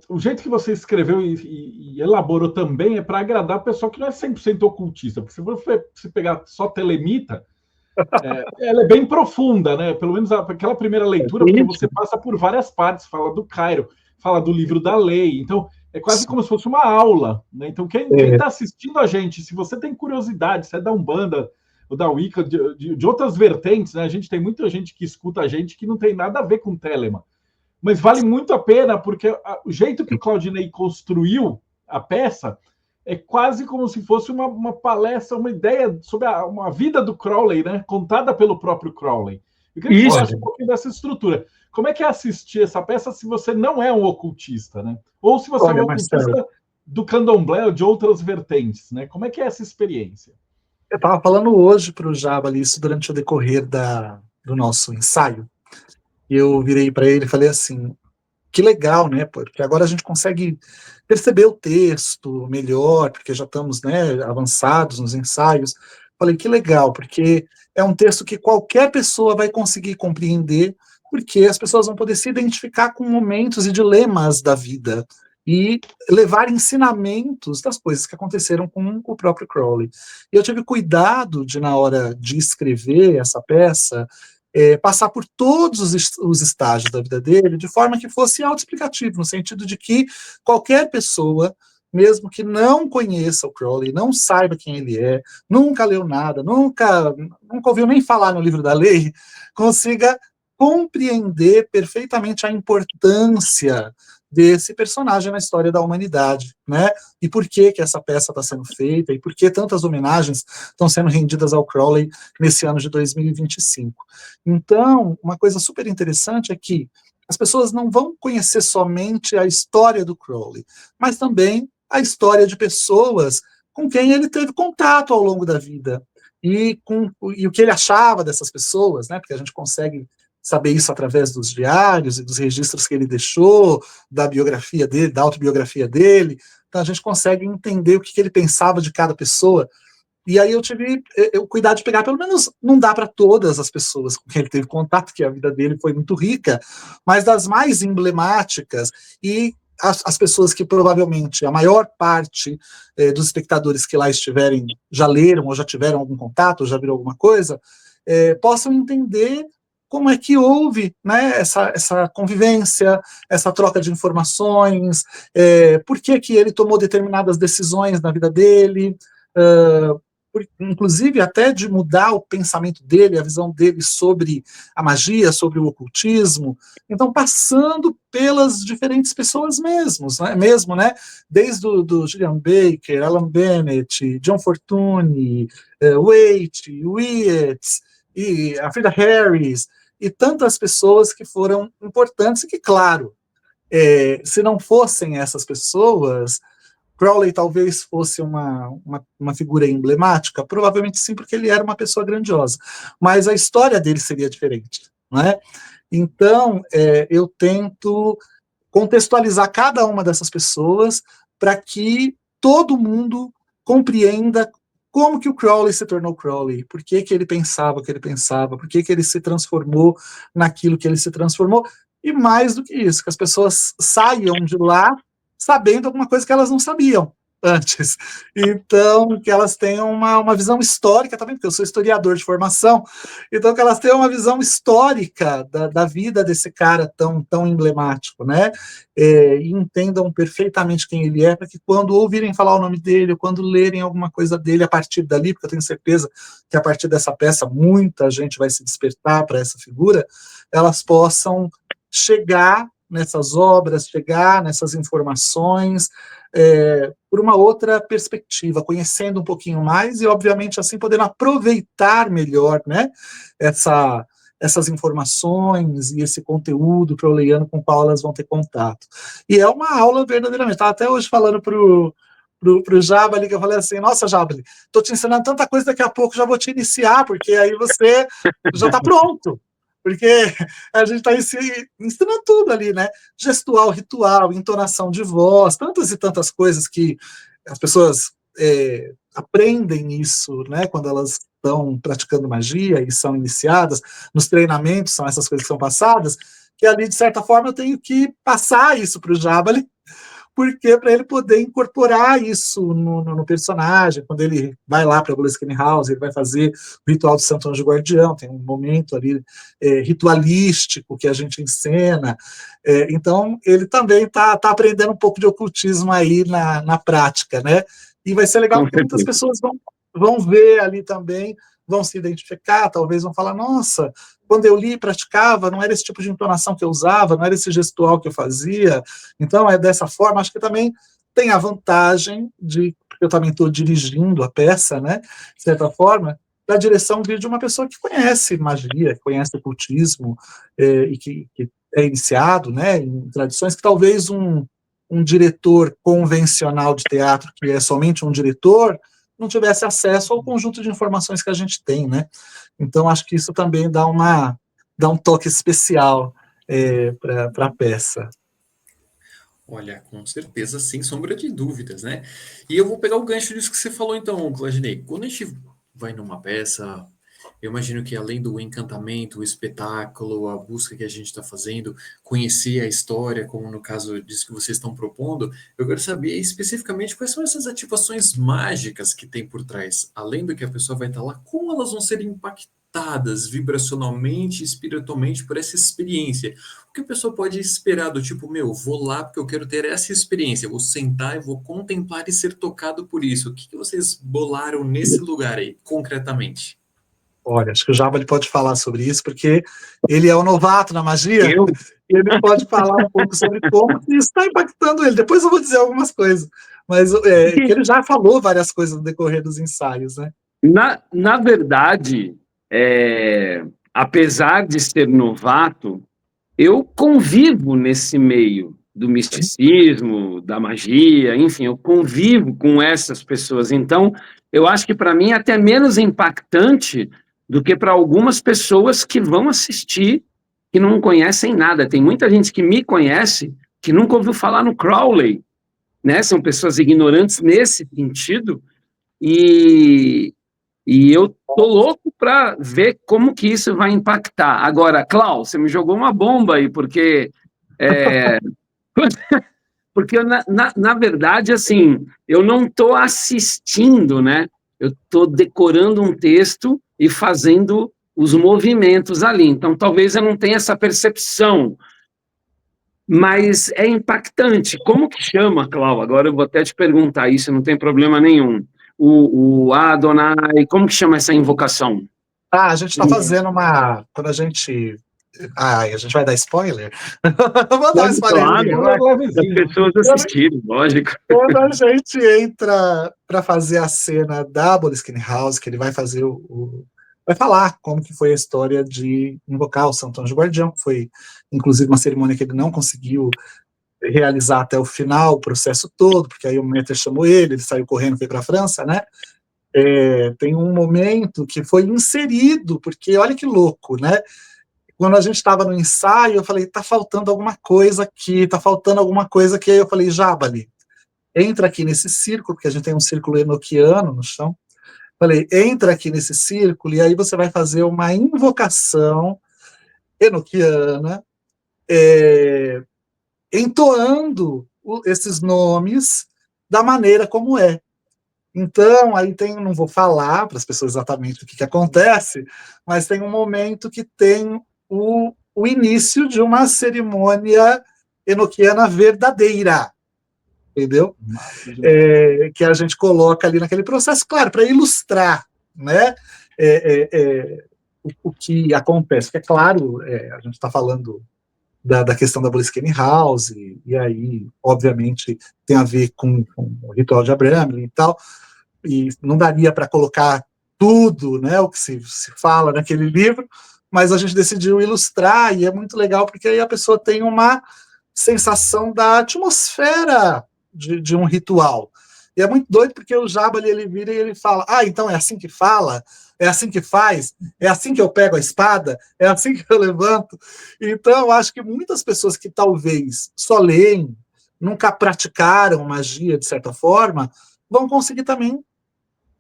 o jeito que você escreveu e elaborou também é para agradar o pessoal que não é 100% ocultista, porque se você pegar só Telemita, ela é bem profunda, né? Pelo menos aquela primeira leitura, porque você passa por várias partes, fala do Cairo, fala do livro da lei, então é quase como se fosse uma aula, né? Então quem está assistindo a gente, se você tem curiosidade, se é da Umbanda ou da Wicca, de outras vertentes, né? A gente tem muita gente que escuta a gente que não tem nada a ver com Telema, mas vale muito a pena, porque o jeito que o Claudinei construiu a peça é quase como se fosse uma palestra, uma ideia sobre uma vida do Crowley, né? Contada pelo próprio Crowley. Eu queria que você falasse um pouquinho dessa estrutura. Como é que é assistir essa peça se você não é um ocultista, né? Ou se você é um ocultista do candomblé ou de outras vertentes, né? Como é que é essa experiência? Eu estava falando hoje para o Jabali isso durante o decorrer do nosso ensaio. E eu virei para ele e falei assim, que legal, né? Porque agora a gente consegue perceber o texto melhor, porque já estamos, né, avançados nos ensaios. Falei, que legal, porque é um texto que qualquer pessoa vai conseguir compreender, porque as pessoas vão poder se identificar com momentos e dilemas da vida e levar ensinamentos das coisas que aconteceram com o próprio Crowley. E eu tive cuidado de, na hora de escrever essa peça, passar por todos os estágios da vida dele, de forma que fosse autoexplicativo, no sentido de que qualquer pessoa, mesmo que não conheça o Crowley, não saiba quem ele é, nunca leu nada, nunca ouviu nem falar no livro da lei, consiga compreender perfeitamente a importância desse personagem na história da humanidade, né? E por que essa peça está sendo feita, e por que tantas homenagens estão sendo rendidas ao Crowley nesse ano de 2025. Então, uma coisa super interessante é que as pessoas não vão conhecer somente a história do Crowley, mas também a história de pessoas com quem ele teve contato ao longo da vida, e o que ele achava dessas pessoas, né? Porque a gente consegue saber isso através dos diários e dos registros que ele deixou, da biografia dele, da autobiografia dele. Então a gente consegue entender o que ele pensava de cada pessoa. E aí eu tive o cuidado de pegar, pelo menos não dá para todas as pessoas com quem ele teve contato, que a vida dele foi muito rica, mas das mais emblemáticas, e as pessoas que provavelmente, a maior parte dos espectadores que lá estiverem já leram, ou já tiveram algum contato, ou já viram alguma coisa, possam entender como é que houve, né, essa convivência, essa troca de informações, por que ele tomou determinadas decisões na vida dele, inclusive até de mudar o pensamento dele, a visão dele sobre a magia, sobre o ocultismo. Então, passando pelas diferentes pessoas mesmo, né? Desde do Julian Baker, Alan Bennett, John Fortune, Waite, Wietz, e a Frida Harris, e tantas pessoas que foram importantes, e que, claro, se não fossem essas pessoas, Crowley talvez fosse uma figura emblemática, provavelmente sim, porque ele era uma pessoa grandiosa, mas a história dele seria diferente, não é? Então, eu tento contextualizar cada uma dessas pessoas para que todo mundo compreenda como que o Crowley se tornou Crowley, por que ele pensava o que ele pensava, por que ele se transformou naquilo que ele se transformou, e mais do que isso, que as pessoas saiam de lá sabendo alguma coisa que elas não sabiam antes. Então, que elas tenham uma visão histórica também, porque eu sou historiador de formação, então que elas tenham uma visão histórica da vida desse cara tão emblemático, né? E entendam perfeitamente quem ele é, para que quando ouvirem falar o nome dele, ou quando lerem alguma coisa dele a partir dali, porque eu tenho certeza que a partir dessa peça muita gente vai se despertar para essa figura, elas possam chegar nessas obras, chegar nessas informações, por uma outra perspectiva, conhecendo um pouquinho mais e, obviamente, assim, podendo aproveitar melhor, né, essas informações e esse conteúdo crowleyano com o qual elas vão ter contato. E é uma aula verdadeiramente. Estava até hoje falando pro Jabali, que eu falei assim, nossa, Jabali, estou te ensinando tanta coisa, daqui a pouco já vou te iniciar, porque aí você já está pronto. Porque a gente está ensinando tudo ali, né? Gestual, ritual, entonação de voz, tantas e tantas coisas que as pessoas aprendem isso, né? Quando elas estão praticando magia e são iniciadas, nos treinamentos são essas coisas que são passadas, que ali, de certa forma, eu tenho que passar isso para o Jabali, porque para ele poder incorporar isso no personagem, quando ele vai lá para a Gulskin House, ele vai fazer o ritual do Santo Anjo Guardião, tem um momento ali ritualístico que a gente encena, então ele também está aprendendo um pouco de ocultismo aí na prática, né? E vai ser legal porque muitas pessoas vão ver ali também, vão se identificar, talvez vão falar, nossa, quando eu li e praticava, não era esse tipo de entonação que eu usava, não era esse gestual que eu fazia, então é dessa forma. Acho que também tem a vantagem de, porque eu também estou dirigindo a peça, né, de certa forma, da direção vir de uma pessoa que conhece magia, que conhece ocultismo, e que é iniciado, né, em tradições que talvez um diretor convencional de teatro, que é somente um diretor, não tivesse acesso ao conjunto de informações que a gente tem, né? Então, acho que isso também dá um toque especial para a peça. Olha, com certeza, sem sombra de dúvidas, né? E eu vou pegar o gancho disso que você falou, então, Claudinei. Quando a gente vai numa peça, eu imagino que além do encantamento, o espetáculo, a busca que a gente está fazendo, conhecer a história, como no caso disso que vocês estão propondo, eu quero saber especificamente quais são essas ativações mágicas que tem por trás. Além do que a pessoa vai estar lá, como elas vão ser impactadas vibracionalmente e espiritualmente por essa experiência. O que a pessoa pode esperar do tipo, vou lá porque eu quero ter essa experiência, vou sentar e vou contemplar e ser tocado por isso. O que vocês bolaram nesse lugar aí, concretamente? Olha, acho que o Jabali pode falar sobre isso, porque ele é o novato na magia, Eu? e ele pode falar um pouco sobre como isso está impactando ele. Depois eu vou dizer algumas coisas, mas que ele já falou várias coisas no decorrer dos ensaios, né? Na verdade, apesar de ser novato, eu convivo nesse meio do misticismo, da magia, enfim, eu convivo com essas pessoas. Então, eu acho que para mim é até menos impactante do que para algumas pessoas que vão assistir que não conhecem nada. Tem muita gente que me conhece que nunca ouviu falar no Crowley, né? São pessoas ignorantes nesse sentido, e eu tô louco para ver como que isso vai impactar. Agora, Klaus, você me jogou uma bomba aí, porque na verdade, assim, eu não estou assistindo, né? Eu estou decorando um texto e fazendo os movimentos ali. Então, talvez eu não tenha essa percepção, mas é impactante. Como que chama, Cláudio? Agora eu vou até te perguntar isso, não tem problema nenhum. O Adonai, como que chama essa invocação? A gente está fazendo quando a gente vai dar spoiler? Vou dar um spoiler. Claro, as pessoas assistirem, lógico. Quando a gente entra para fazer a cena da Boleskine House, que ele vai fazer vai falar como que foi a história de invocar o Santo Anjo Guardião, que foi, inclusive, uma cerimônia que ele não conseguiu realizar até o final, o processo todo, porque aí o Maître chamou ele saiu correndo, foi para a França, né? Tem um momento que foi inserido, porque olha que louco, né? Quando a gente estava no ensaio, eu falei, tá faltando alguma coisa aqui, aí eu falei, Jabali, entra aqui nesse círculo, porque a gente tem um círculo enoquiano no chão, falei, entra aqui nesse círculo, e aí você vai fazer uma invocação enoquiana, entoando esses nomes da maneira como é. Então, aí não vou falar para as pessoas exatamente o que acontece, mas tem um momento que tem o início de uma cerimônia enoquiana verdadeira, entendeu? Que a gente coloca ali naquele processo, claro, para ilustrar, né, o que acontece, porque é claro, a gente está falando da questão da Boleskine House, e aí, obviamente, tem a ver com o ritual de Abraham e tal, e não daria para colocar tudo, né, o que se fala naquele livro, mas a gente decidiu ilustrar, e é muito legal, porque aí a pessoa tem uma sensação da atmosfera de um ritual. E é muito doido, porque o Jabali, ele vira e ele fala, então é assim que fala? É assim que faz? É assim que eu pego a espada? É assim que eu levanto? Então, eu acho que muitas pessoas que talvez só leem, nunca praticaram magia, de certa forma, vão conseguir também,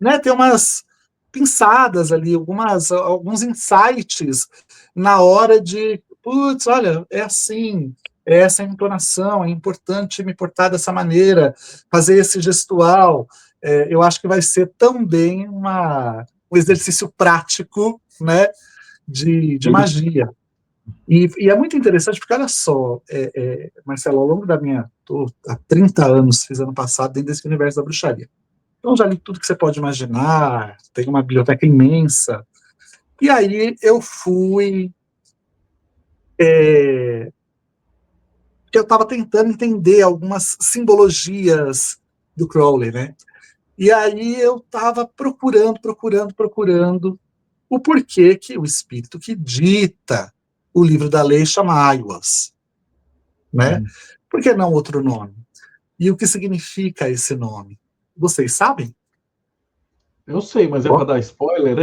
né, ter umas pinçadas ali, alguns insights na hora de, putz, olha, é assim, é essa entonação, é importante me portar dessa maneira, fazer esse gestual. Eu acho que vai ser também um exercício prático, né, de magia. E é muito interessante, porque olha só, Marcelo, ao longo tô há 30 anos, fiz ano passado, dentro desse universo da bruxaria. Então, já li tudo que você pode imaginar, tem uma biblioteca imensa. E aí eu fui... porque eu estava tentando entender algumas simbologias do Crowley, né? E aí eu estava procurando o porquê que o espírito que dita o livro da lei chama Aiwas, né? Por que não outro nome? E o que significa esse nome? Vocês sabem? Eu sei, mas é para dar spoiler?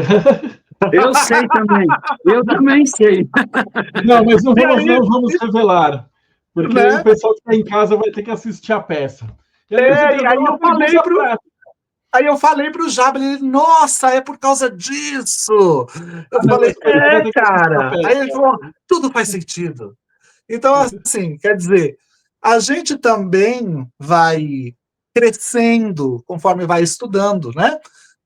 Eu sei também. Eu também sei. Não, mas não vamos revelar. Porque né? o pessoal que está em casa vai ter que assistir a peça. E aí eu falei para o Jabba, ele, nossa, é por causa disso. Eu falei, cara. Aí ele falou, tudo faz sentido. Então, assim, quer dizer, a gente também vai crescendo conforme vai estudando, né?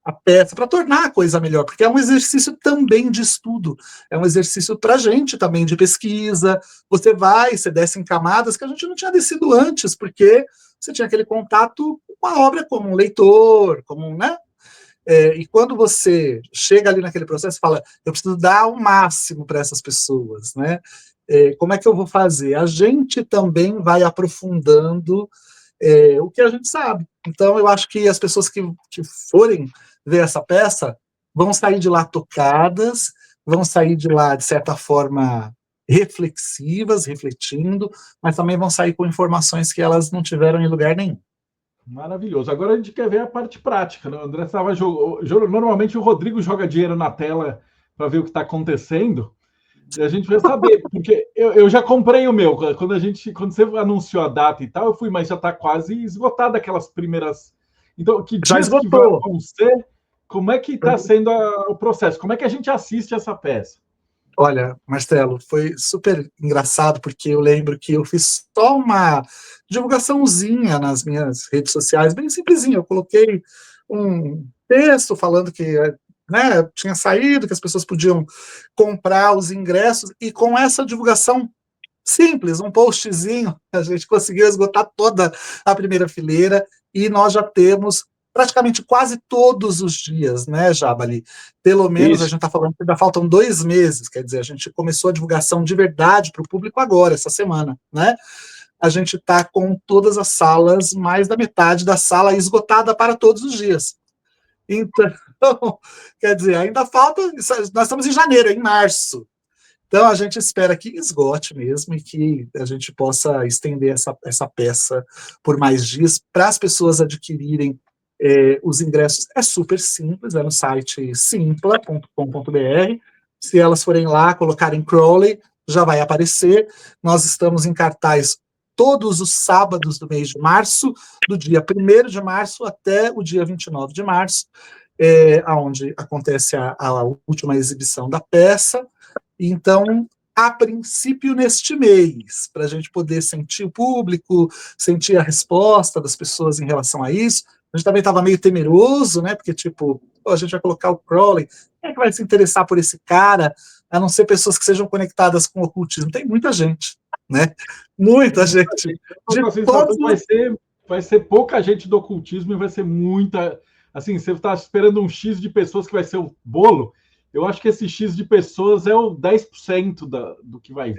A peça para tornar a coisa melhor, porque é um exercício também de estudo, é um exercício para a gente também de pesquisa. Você desce em camadas que a gente não tinha descido antes, porque você tinha aquele contato com a obra como um leitor, né? E quando você chega ali naquele processo, fala, eu preciso dar o máximo para essas pessoas, né? Como é que eu vou fazer? A gente também vai aprofundando o que a gente sabe. Então, eu acho que as pessoas que forem ver essa peça vão sair de lá tocadas, vão sair de lá, de certa forma, reflexivas, refletindo, mas também vão sair com informações que elas não tiveram em lugar nenhum. Maravilhoso. Agora a gente quer ver a parte prática, né? O André estava normalmente o Rodrigo joga dinheiro na tela para ver o que está acontecendo. E a gente vai saber, porque eu já comprei o meu. Quando você anunciou a data e tal, eu fui, mas já está quase esgotada aquelas primeiras. Então, que dias que vão ser? Como é que está sendo o processo? Como é que a gente assiste essa peça? Olha, Marcelo, foi super engraçado, porque eu lembro que eu fiz só uma divulgaçãozinha nas minhas redes sociais, bem simplesinha. Eu coloquei um texto falando que tinha saído, que as pessoas podiam comprar os ingressos, e com essa divulgação simples, um postzinho, a gente conseguiu esgotar toda a primeira fileira, e nós já temos praticamente quase todos os dias, né, Jabali? Pelo menos isso. A gente está falando que ainda faltam 2 meses, quer dizer, a gente começou a divulgação de verdade para o público agora, essa semana, né? A gente está com todas as salas, mais da metade da sala esgotada para todos os dias. Então, quer dizer, ainda falta, nós estamos em janeiro, em março. Então, a gente espera que esgote mesmo e que a gente possa estender essa peça por mais dias para as pessoas adquirirem os ingressos. É super simples, é no site simpla.com.br. Se elas forem lá, colocarem Crowley, já vai aparecer. Nós estamos em cartaz todos os sábados do mês de março, do dia 1º de março até o dia 29 de março, onde acontece a última exibição da peça. Então, a princípio, neste mês, para a gente poder sentir o público, sentir a resposta das pessoas em relação a isso. A gente também estava meio temeroso, né? Porque, a gente vai colocar o Crowley, quem é que vai se interessar por esse cara, a não ser pessoas que sejam conectadas com o ocultismo? Tem muita gente, né? Muita gente. Vai ser pouca gente do ocultismo e vai ser muita... Assim, você está esperando um X de pessoas que vai ser o bolo. Eu acho que esse X de pessoas é o 10% do que vai vir.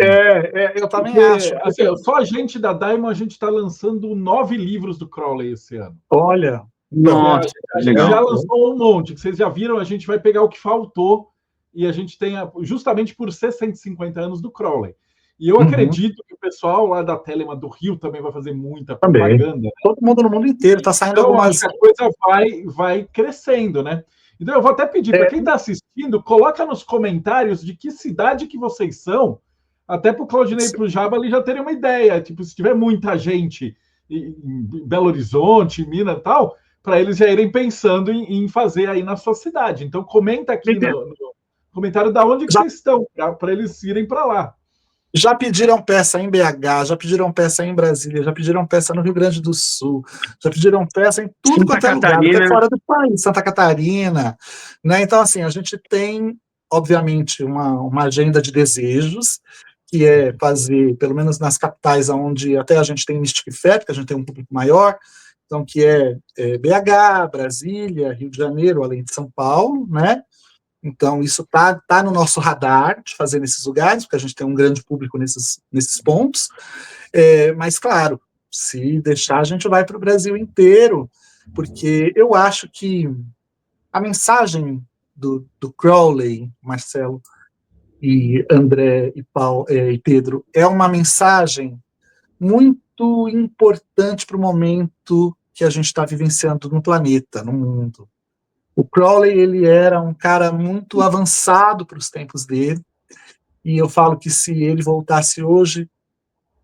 Eu também acho. Assim, só a gente da Diamond, a gente está lançando 9 livros do Crowley esse ano. Olha, nossa, a gente já lançou um monte, que vocês já viram, a gente vai pegar o que faltou e a gente tem, justamente por ser 150 anos do Crowley. E eu acredito que o pessoal lá da Telema do Rio também vai fazer muita propaganda. Né? Todo mundo no mundo inteiro está saindo algumas... A coisa vai crescendo, né? Então, eu vou até pedir para quem está assistindo, coloca nos comentários de que cidade que vocês são, até para o Claudinei e para o Jabba ali já terem uma ideia. Tipo, se tiver muita gente em Belo Horizonte, em Minas e tal, para eles já irem pensando em fazer aí na sua cidade. Então, comenta aqui no comentário da onde que vocês estão, para eles irem para lá. Já pediram peça em BH, já pediram peça em Brasília, já pediram peça no Rio Grande do Sul, já pediram peça em tudo quanto é lugar, até fora do país, Santa Catarina, né? Então, assim, a gente tem, obviamente, uma agenda de desejos, que é fazer, pelo menos nas capitais onde até a gente tem Mystic Fair, porque a gente tem um público maior, então, que é BH, Brasília, Rio de Janeiro, além de São Paulo, né? Então, isso tá no nosso radar de fazer nesses lugares, porque a gente tem um grande público nesses pontos. Mas, claro, se deixar, a gente vai para o Brasil inteiro, porque eu acho que a mensagem do Crowley, Marcelo, e André e Pedro, é uma mensagem muito importante para o momento que a gente está vivenciando no planeta, no mundo. O Crowley, ele era um cara muito avançado para os tempos dele, e eu falo que se ele voltasse hoje,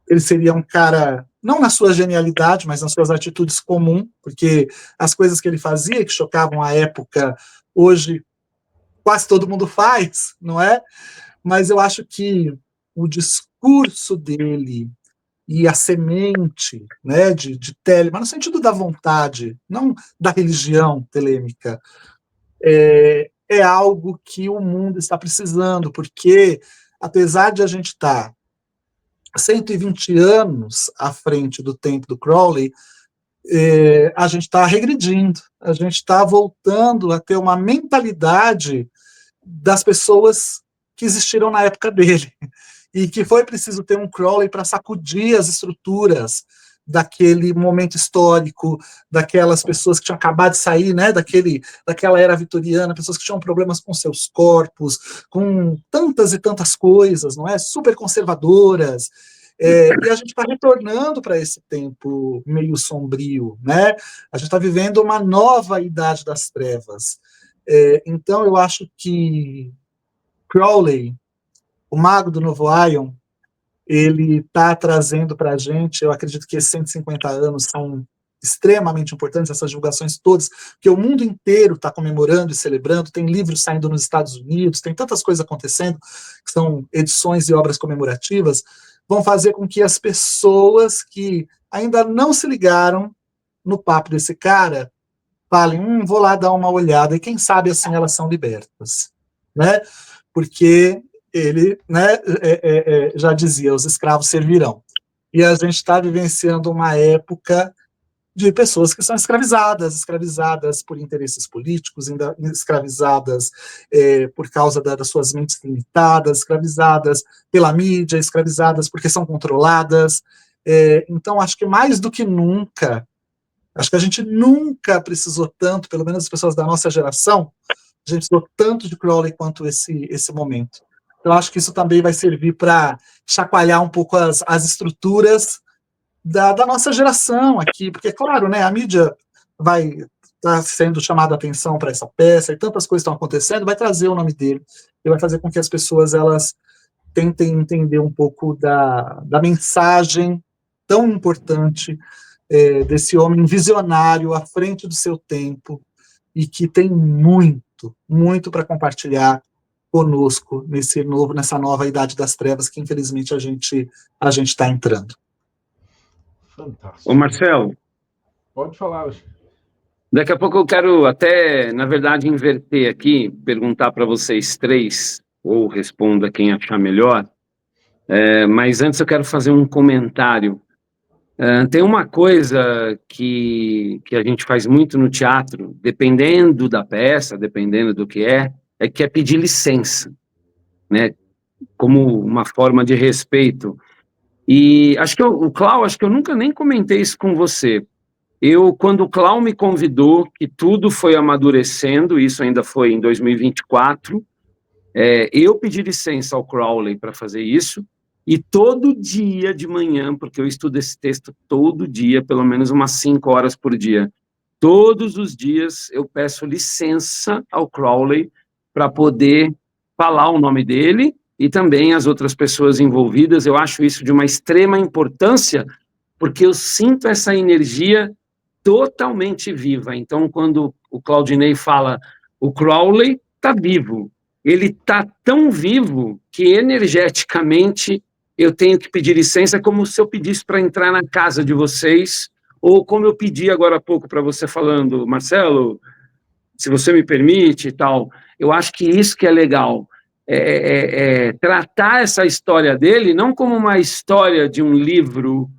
ele seria um cara, não na sua genialidade, mas nas suas atitudes comuns, porque as coisas que ele fazia, que chocavam a época, hoje quase todo mundo faz, não é? Mas eu acho que o discurso dele e a semente, né, de Telema, no sentido da vontade, não da religião telêmica, é algo que o mundo está precisando, porque apesar de a gente estar 120 anos à frente do tempo do Crowley, a gente está regredindo, a gente está voltando a ter uma mentalidade das pessoas que existiram na época dele, e que foi preciso ter um Crowley para sacudir as estruturas daquele momento histórico, daquelas pessoas que tinham acabado de sair, né, daquela era vitoriana, pessoas que tinham problemas com seus corpos, com tantas e tantas coisas, não é? Super conservadoras, e a gente está retornando para esse tempo meio sombrio, né? A gente está vivendo uma nova idade das trevas. Então, eu acho que Crowley, o Mago do Novo Aion, ele está trazendo para a gente, eu acredito que esses 150 anos são extremamente importantes, essas divulgações todas, que o mundo inteiro está comemorando e celebrando, tem livros saindo nos Estados Unidos, tem tantas coisas acontecendo, que são edições e obras comemorativas, vão fazer com que as pessoas que ainda não se ligaram no papo desse cara, falem, vou lá dar uma olhada, e quem sabe assim elas são libertas, né? Porque ele, né, já dizia, os escravos servirão. E a gente está vivenciando uma época de pessoas que são escravizadas por interesses políticos, escravizadas por causa das suas mentes limitadas, escravizadas pela mídia, escravizadas porque são controladas. Então, acho que mais do que nunca, acho que a gente nunca precisou tanto, pelo menos as pessoas da nossa geração, a gente precisou tanto de Crowley quanto esse momento. Então, acho que isso também vai servir para chacoalhar um pouco as estruturas da nossa geração aqui, porque, claro, né, a mídia vai estar sendo chamada a atenção para essa peça, e tantas coisas estão acontecendo, vai trazer o nome dele, e vai fazer com que as pessoas elas tentem entender um pouco da mensagem tão importante desse homem visionário à frente do seu tempo, e que tem muito, muito para compartilhar conosco nessa nova idade das trevas que, infelizmente, a gente está entrando. Fantástico. Ô, Marcelo. Pode falar. Daqui a pouco eu quero até, na verdade, inverter aqui, perguntar para vocês três, ou responda quem achar melhor, mas antes eu quero fazer um comentário. Tem uma coisa que a gente faz muito no teatro, dependendo da peça, dependendo do que é pedir licença, né? Como uma forma de respeito. E acho que o Clau, acho que eu nunca nem comentei isso com você. Quando o Clau me convidou, que tudo foi amadurecendo, isso ainda foi em 2024, eu pedi licença ao Crowley para fazer isso, e todo dia de manhã, porque eu estudo esse texto todo dia, pelo menos umas 5 horas por dia, todos os dias eu peço licença ao Crowley para poder falar o nome dele e também as outras pessoas envolvidas. Eu acho isso de uma extrema importância, porque eu sinto essa energia totalmente viva. Então, quando o Claudinei fala, o Crowley está vivo. Ele está tão vivo que, energeticamente, eu tenho que pedir licença, como se eu pedisse para entrar na casa de vocês, ou como eu pedi agora há pouco para você falando, Marcelo, se você me permite e tal. Eu acho que isso que é legal, tratar essa história dele não como uma história de um livro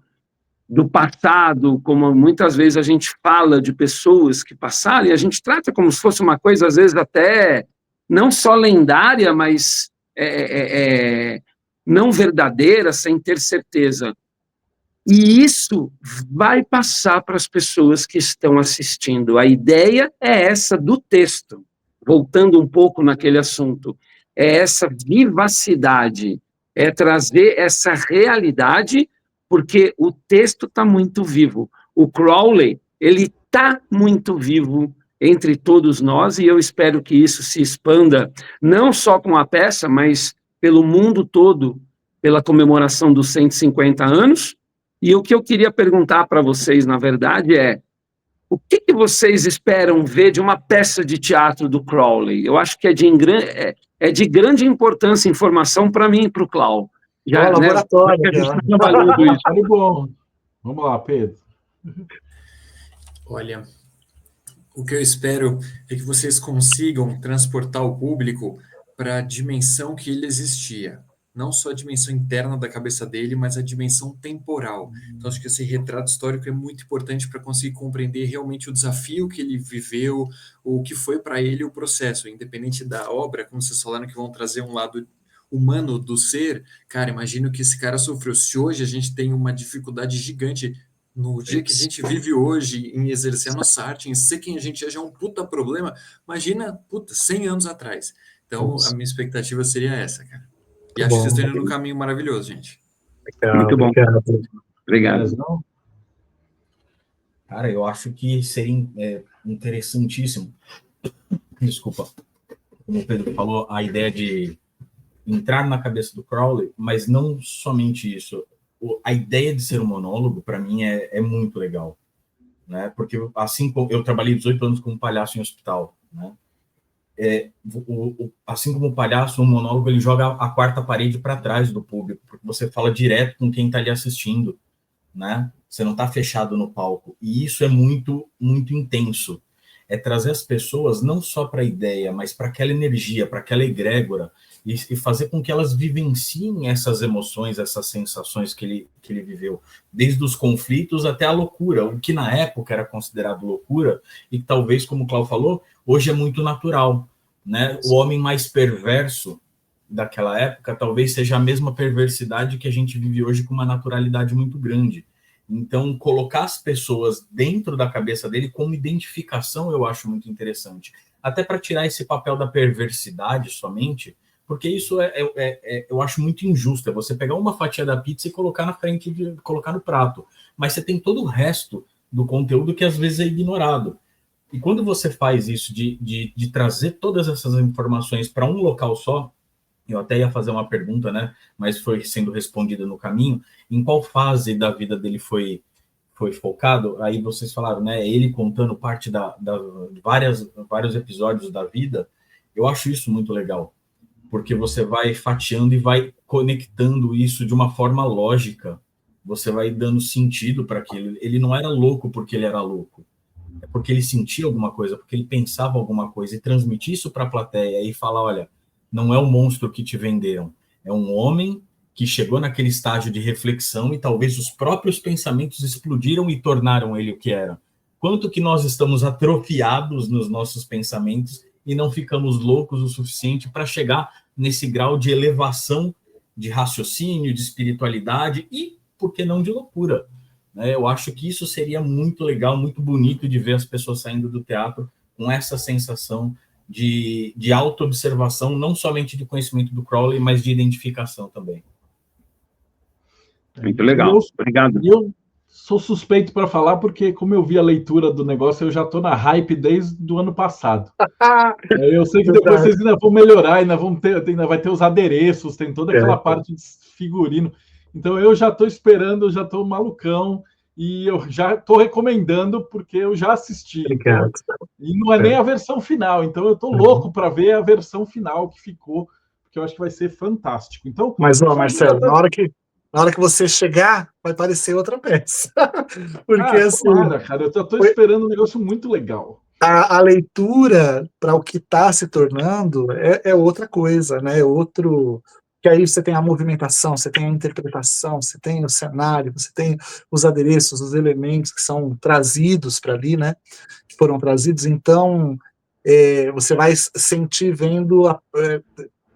do passado, como muitas vezes a gente fala de pessoas que passaram, e a gente trata como se fosse uma coisa, às vezes, até não só lendária, mas não verdadeira, sem ter certeza. E isso vai passar para as pessoas que estão assistindo. A ideia é essa do texto, voltando um pouco naquele assunto, é essa vivacidade, é trazer essa realidade, porque o texto está muito vivo. O Crowley, ele está muito vivo entre todos nós, e eu espero que isso se expanda, não só com a peça, mas pelo mundo todo, pela comemoração dos 150 anos. E o que eu queria perguntar para vocês, na verdade, é o que vocês esperam ver de uma peça de teatro do Crowley? Eu acho que é de grande importância e informação para mim e para o Clau. Já, laboratório. A gente está trabalhando isso. Tá bom. Vamos lá, Pedro. Olha, o que eu espero é que vocês consigam transportar o público para a dimensão que ele existia. Não só a dimensão interna da cabeça dele, mas a dimensão temporal. Então, acho que esse retrato histórico é muito importante para conseguir compreender realmente o desafio que ele viveu, o que foi para ele o processo, independente da obra, como vocês falaram que vão trazer um lado humano do ser. Cara, imagino que esse cara sofreu. Se hoje a gente tem uma dificuldade gigante no dia que a gente vive hoje, em exercer a nossa arte, em ser quem a gente é, já é um puta problema. Imagina, 100 anos atrás. Então, a minha expectativa seria essa, cara. E acho que vocês estão indo num caminho maravilhoso, gente. Muito bom. Obrigado. Cara, eu acho que seria interessantíssimo. Desculpa. Como o Pedro falou, a ideia de entrar na cabeça do Crowley, mas não somente isso. A ideia de ser um monólogo, para mim, é muito legal. Né? Porque, assim como eu trabalhei 18 anos como palhaço em hospital, né? Assim como o palhaço, o monólogo ele joga a quarta parede para trás do público, porque você fala direto com quem está ali assistindo, né? Você não está fechado no palco, e isso é muito, muito intenso. É trazer as pessoas não só para a ideia, mas para aquela energia, para aquela egrégora, e fazer com que elas vivenciem essas emoções, essas sensações que ele viveu, desde os conflitos até a loucura, o que na época era considerado loucura, e que talvez, como o Cláudio falou, hoje é muito natural, né? O homem mais perverso daquela época talvez seja a mesma perversidade que a gente vive hoje com uma naturalidade muito grande. Então, colocar as pessoas dentro da cabeça dele como identificação eu acho muito interessante. Até para tirar esse papel da perversidade somente, porque isso eu acho muito injusto. É você pegar uma fatia da pizza e colocar na frente, colocar no prato. Mas você tem todo o resto do conteúdo que às vezes é ignorado. E quando você faz isso de trazer todas essas informações para um local só, eu até ia fazer uma pergunta, né? Mas foi sendo respondida no caminho. Em qual fase da vida dele foi focado? Aí vocês falaram, né? Ele contando parte de vários episódios da vida. Eu acho isso muito legal, porque você vai fatiando e vai conectando isso de uma forma lógica. Você vai dando sentido para aquilo. Ele não era louco porque ele era louco. É porque ele sentia alguma coisa, porque ele pensava alguma coisa, e transmitir isso para a plateia e falar, olha, não é o monstro que te venderam, é um homem que chegou naquele estágio de reflexão e talvez os próprios pensamentos explodiram e tornaram ele o que era. Quanto que nós estamos atrofiados nos nossos pensamentos e não ficamos loucos o suficiente para chegar nesse grau de elevação de raciocínio, de espiritualidade e, por que não, de loucura. Eu acho que isso seria muito legal, muito bonito de ver as pessoas saindo do teatro com essa sensação de auto-observação, não somente de conhecimento do Crowley, mas de identificação também. Muito legal, obrigado. Eu sou suspeito para falar, porque como eu vi a leitura do negócio, eu já estou na hype desde o ano passado. Eu sei que depois vocês ainda vão melhorar, ainda vai ter os adereços, tem toda aquela parte de figurino. Então eu já estou esperando, eu já estou malucão, e eu já estou recomendando porque eu já assisti. Então, e não é nem a versão final, então eu estou louco para ver a versão final que ficou, porque eu acho que vai ser fantástico. Então, mas, Marcelo, na hora que você chegar, vai parecer outra peça. Porque assim. Cara, eu estou esperando um negócio muito legal. A leitura para o que está se tornando é outra coisa, né? Outro. Que aí você tem a movimentação, você tem a interpretação, você tem o cenário, você tem os adereços, os elementos que são trazidos para ali, né? Que foram trazidos. Então, você vai sentir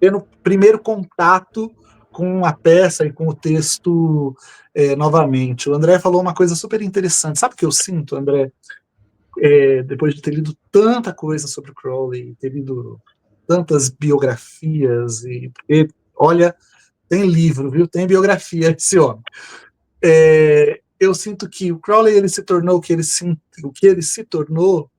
tendo primeiro contato com a peça e com o texto novamente. O André falou uma coisa super interessante. Sabe o que eu sinto, André? Depois de ter lido tanta coisa sobre o Crowley, ter lido tantas biografias, porque, olha, tem livro, viu? Tem biografia desse homem. Eu sinto que o Crowley ele se tornou o que ele se tornou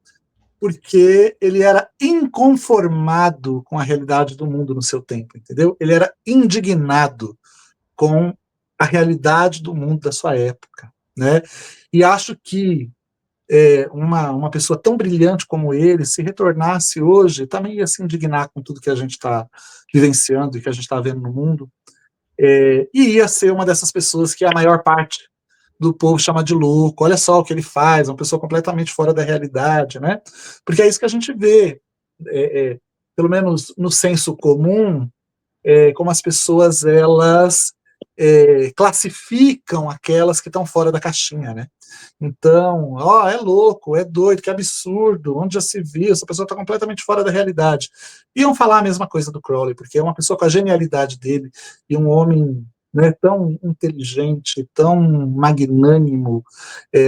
porque ele era inconformado com a realidade do mundo no seu tempo, entendeu? Ele era indignado com a realidade do mundo da sua época, né? E acho que uma pessoa tão brilhante como ele, se retornasse hoje, também ia se indignar com tudo que a gente está vivenciando e que a gente está vendo no mundo, e ia ser uma dessas pessoas que a maior parte do povo chama de louco. Olha só o que ele faz, uma pessoa completamente fora da realidade, né? Porque é isso que a gente vê, pelo menos no senso comum, como as pessoas elas classificam aquelas que estão fora da caixinha, né? Então, é louco, é doido, que absurdo, onde já se viu, essa pessoa está completamente fora da realidade. Iam falar a mesma coisa do Crowley, porque é uma pessoa com a genialidade dele, e um homem, né, tão inteligente, tão magnânimo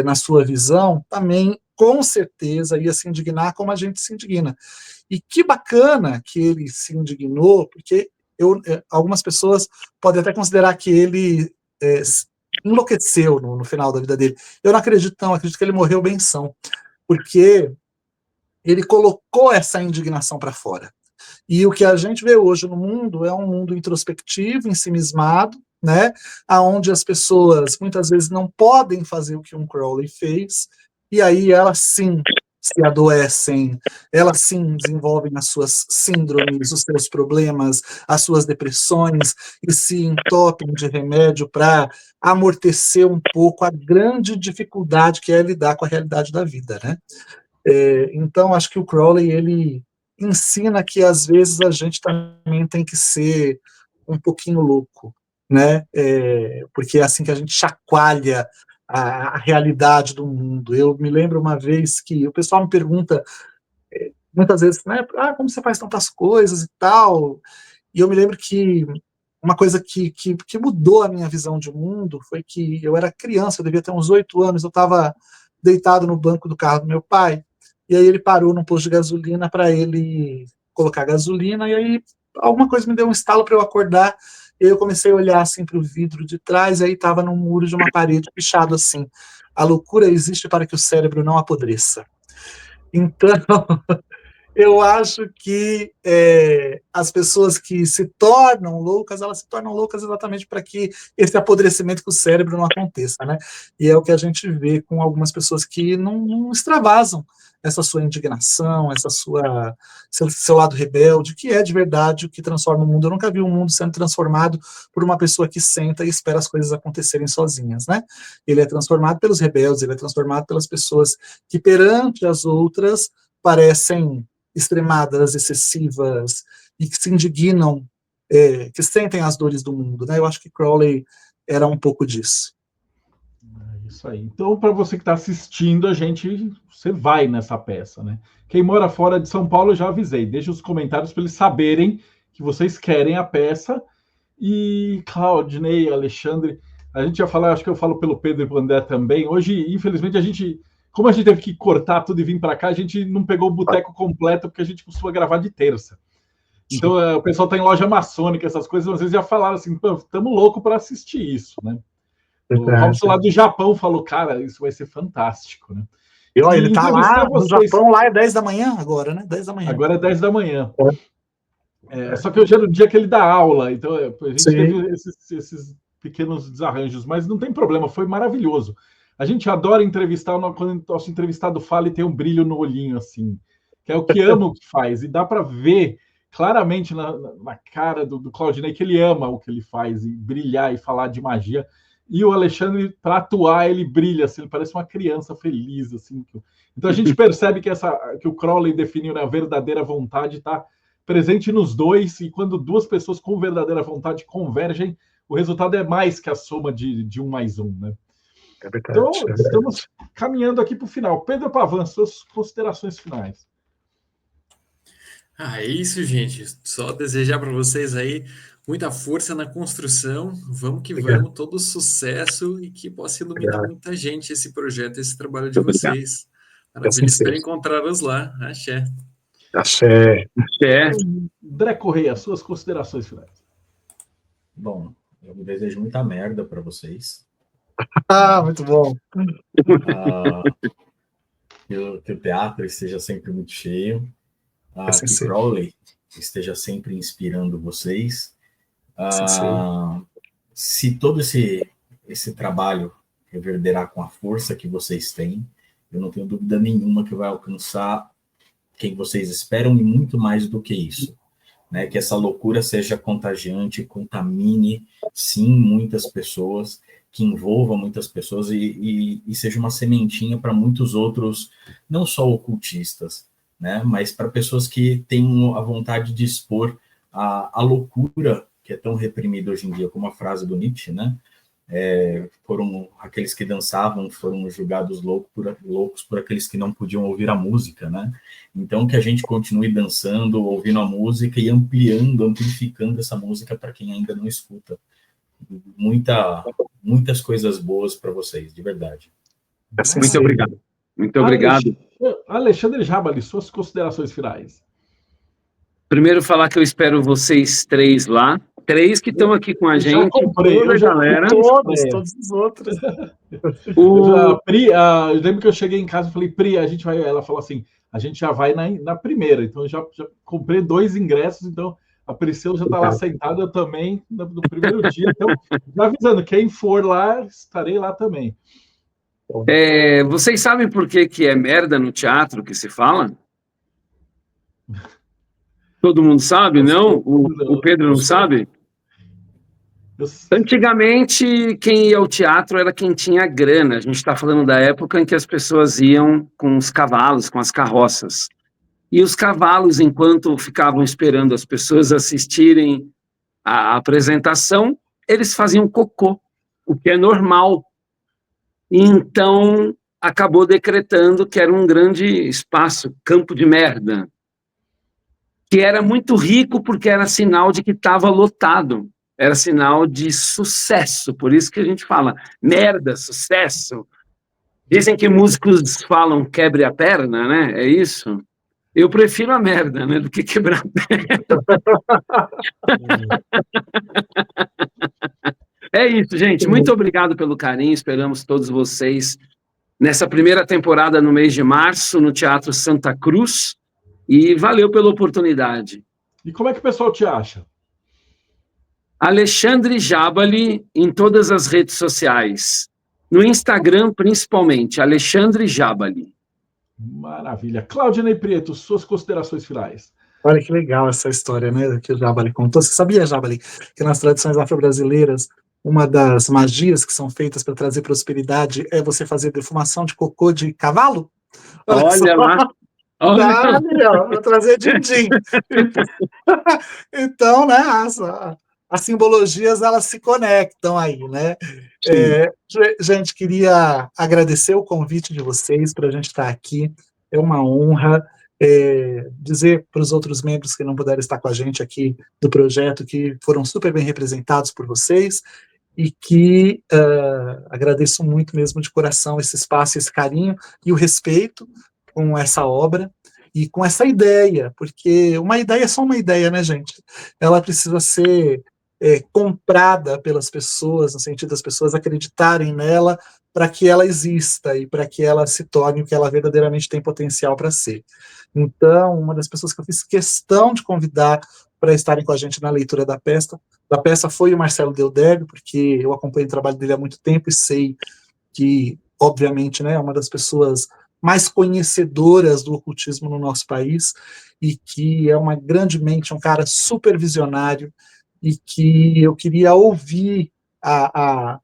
na sua visão, também, com certeza, ia se indignar como a gente se indigna. E que bacana que ele se indignou, porque algumas pessoas podem até considerar que ele enlouqueceu no final da vida dele. Eu não acredito, não. Acredito que ele morreu bem são, porque ele colocou essa indignação para fora. E o que a gente vê hoje no mundo é um mundo introspectivo, ensimismado, né, aonde as pessoas muitas vezes não podem fazer o que um Crowley fez, e aí elas sim se adoecem, elas sim desenvolvem as suas síndromes, os seus problemas, as suas depressões, e se entopem de remédio para amortecer um pouco a grande dificuldade que é lidar com a realidade da vida, né? Então, acho que o Crowley, ele ensina que, às vezes, a gente também tem que ser um pouquinho louco, né? Porque é assim que a gente chacoalha a realidade do mundo. Eu me lembro uma vez que o pessoal me pergunta, muitas vezes, né, como você faz tantas coisas e tal, e eu me lembro que uma coisa que mudou a minha visão de mundo foi que eu era criança, eu devia ter uns 8 anos, eu estava deitado no banco do carro do meu pai, e aí ele parou num posto de gasolina para ele colocar gasolina, e aí alguma coisa me deu um estalo para eu acordar, e aí eu comecei a olhar assim para o vidro de trás, e aí estava num muro de uma parede pichado assim: a loucura existe para que o cérebro não apodreça. Então, eu acho que as pessoas que se tornam loucas, elas se tornam loucas exatamente para que esse apodrecimento com o cérebro não aconteça, né? E é o que a gente vê com algumas pessoas que não extravasam essa sua indignação, seu lado rebelde, que é de verdade o que transforma o mundo. Eu nunca vi um mundo sendo transformado por uma pessoa que senta e espera as coisas acontecerem sozinhas, né? Ele é transformado pelos rebeldes, ele é transformado pelas pessoas que perante as outras parecem extremadas, excessivas, e que se indignam, que sentem as dores do mundo, né? Eu acho que Crowley era um pouco disso. Isso aí. Então, para você que está assistindo, você vai nessa peça, né? Quem mora fora de São Paulo, eu já avisei. Deixa os comentários para eles saberem que vocês querem a peça. E Claudinei, Alexandre, a gente ia falar, acho que eu falo pelo Pedro e pelo André também. Hoje, infelizmente, como a gente teve que cortar tudo e vir para cá, a gente não pegou o boteco completo, porque a gente costuma gravar de terça. Então, o pessoal está em loja maçônica, essas coisas, às vezes já falaram assim, estamos loucos para assistir isso, né? O Robson lá do Japão falou, cara, isso vai ser fantástico, né? Ele tá lá no Japão, lá é 10 da manhã agora, né? 10 da manhã. Agora é 10 da manhã. Só que hoje era o dia que ele dá aula, então a gente teve esses pequenos desarranjos, mas não tem problema, foi maravilhoso. A gente adora entrevistar, quando o nosso entrevistado fala e tem um brilho no olhinho, assim, que é o que ama o que faz, e dá para ver claramente na cara do Claudinei que ele ama o que ele faz, e brilhar e falar de magia. E o Alexandre, para atuar, ele brilha, assim, ele parece uma criança feliz, assim. Então a gente percebe que o Crowley definiu, né, a verdadeira vontade está presente nos dois, e quando duas pessoas com verdadeira vontade convergem, o resultado é mais que a soma de 1 mais 1, né? É verdade, então, estamos caminhando aqui para o final. Pedro Pavan, suas considerações finais. É isso, gente. Só desejar para vocês aí muita força na construção. Vamos que vamos, todo sucesso e que possa iluminar muita gente esse projeto, esse trabalho de vocês. Maravilha, espero encontrá-los lá. Axé. Axé. Axé. André Correia, suas considerações finais. Bom, eu desejo muita merda para vocês. Muito bom. que o teatro esteja sempre muito cheio, que Sim. Crowley esteja sempre inspirando vocês. Se todo esse trabalho reverberar com a força que vocês têm, eu não tenho dúvida nenhuma que vai alcançar quem vocês esperam e muito mais do que isso. Né? Que essa loucura seja contagiante, contamine, sim, muitas pessoas, que envolva muitas pessoas e seja uma sementinha para muitos outros, não só ocultistas, né? Mas para pessoas que têm a vontade de expor a loucura que é tão reprimida hoje em dia, como a frase do Nietzsche, né? Foram aqueles que dançavam, foram julgados loucos por aqueles que não podiam ouvir a música, né? Então, que a gente continue dançando, ouvindo a música e amplificando essa música para quem ainda não escuta. Muitas coisas boas para vocês, de verdade. Muito obrigado. Muito obrigado. Alexandre Jabali, suas considerações finais. Primeiro, falar que eu espero vocês 3 lá. 3 que estão aqui com a gente. Já comprei, toda a galera. Todos os outros. Eu lembro que eu cheguei em casa e falei, Pri, a gente vai. Ela falou assim, a gente já vai na primeira. Então, eu já comprei 2 ingressos. Então, a Priscila já está lá sentada, eu também, no primeiro dia. Então, já avisando, quem for lá, estarei lá também. Vocês sabem por que é merda no teatro que se fala? Todo mundo sabe, não? O Pedro não sabe? Antigamente, quem ia ao teatro era quem tinha grana. A gente está falando da época em que as pessoas iam com os cavalos, com as carroças. E os cavalos, enquanto ficavam esperando as pessoas assistirem à apresentação, eles faziam cocô, o que é normal. Então, acabou decretando que era um grande espaço, campo de merda, que era muito rico porque era sinal de que estava lotado. Era sinal de sucesso, por isso que a gente fala merda, sucesso. Dizem que músicos falam quebre a perna, né? É isso? Eu prefiro a merda, né, do que quebrar a perna. É isso, gente. Muito obrigado pelo carinho. Esperamos todos vocês nessa primeira temporada no mês de março, no Teatro Santa Cruz. E valeu pela oportunidade. E como é que o pessoal te acha? Alexandre Jabali em todas as redes sociais. No Instagram, principalmente, Alexandre Jabali. Maravilha. Claudinei Prieto, suas considerações finais. Olha que legal essa história, né, que o Jabali contou. Você sabia, Jabali, que nas tradições afro-brasileiras, uma das magias que são feitas para trazer prosperidade é você fazer defumação de cocô de cavalo? Olha lá. Vou trazer din-din. Então, né, as simbologias, elas se conectam aí, né? Gente, queria agradecer o convite de vocês para a gente estar aqui. É uma honra. Dizer para os outros membros que não puderam estar com a gente aqui do projeto que foram super bem representados por vocês e que agradeço muito mesmo de coração esse espaço, esse carinho e o respeito com essa obra e com essa ideia, porque uma ideia é só uma ideia, né, gente? Ela precisa ser comprada pelas pessoas, no sentido das pessoas acreditarem nela para que ela exista e para que ela se torne o que ela verdadeiramente tem potencial para ser. Então, uma das pessoas que eu fiz questão de convidar para estarem com a gente na leitura da peça foi o Marcelo Deodébio, porque eu acompanho o trabalho dele há muito tempo e sei que, obviamente, né, é uma das pessoas mais conhecedoras do ocultismo no nosso país e que é uma grande mente, um cara super visionário e que eu queria ouvir a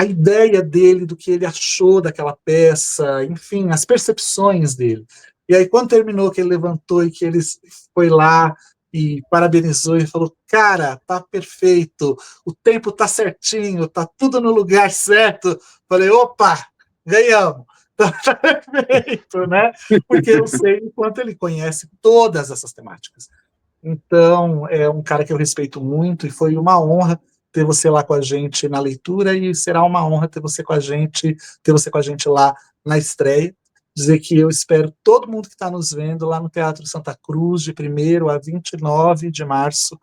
ideia dele, do que ele achou daquela peça, enfim, as percepções dele. E aí, quando terminou, que ele levantou e que ele foi lá e parabenizou e falou, cara, tá perfeito, o tempo tá certinho, tá tudo no lugar certo. Falei, opa, ganhamos. Tá perfeito, né? Porque eu sei o quanto ele conhece todas essas temáticas. Então, é um cara que eu respeito muito e foi uma honra ter você lá com a gente na leitura e será uma honra ter você com a gente lá na estreia. Dizer que eu espero todo mundo que está nos vendo lá no Teatro Santa Cruz, de 1º a 29 de março,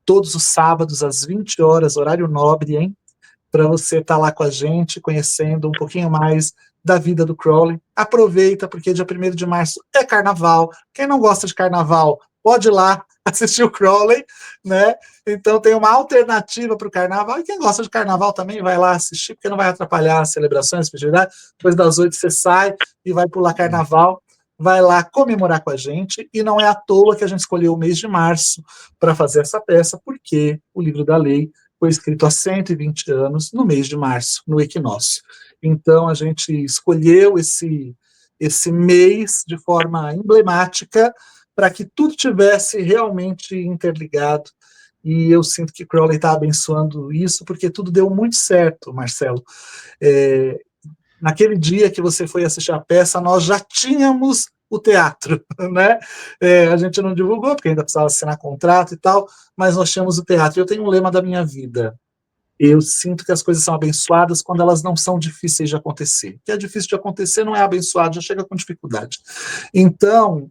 todos os sábados às 20 horas, horário nobre, hein? Para você estar lá com a gente, conhecendo um pouquinho mais da vida do Crowley. Aproveita, porque dia 1º de março é carnaval. Quem não gosta de carnaval, pode ir lá assistir o Crowley, né? Então tem uma alternativa para o carnaval, e quem gosta de carnaval também vai lá assistir, porque não vai atrapalhar as celebrações, festividades. Depois das 8 você sai e vai pular carnaval, vai lá comemorar com a gente, e não é à toa que a gente escolheu o mês de março para fazer essa peça, porque o Livro da Lei foi escrito há 120 anos, no mês de março, no equinócio. Então a gente escolheu esse mês de forma emblemática, para que tudo tivesse realmente interligado, e eu sinto que Crowley está abençoando isso, porque tudo deu muito certo, Marcelo. Naquele dia que você foi assistir a peça, nós já tínhamos o teatro, né? A gente não divulgou, porque ainda precisava assinar contrato e tal, mas nós tínhamos o teatro. Eu tenho um lema da minha vida: eu sinto que as coisas são abençoadas quando elas não são difíceis de acontecer. O que é difícil de acontecer não é abençoado, já chega com dificuldade. Então,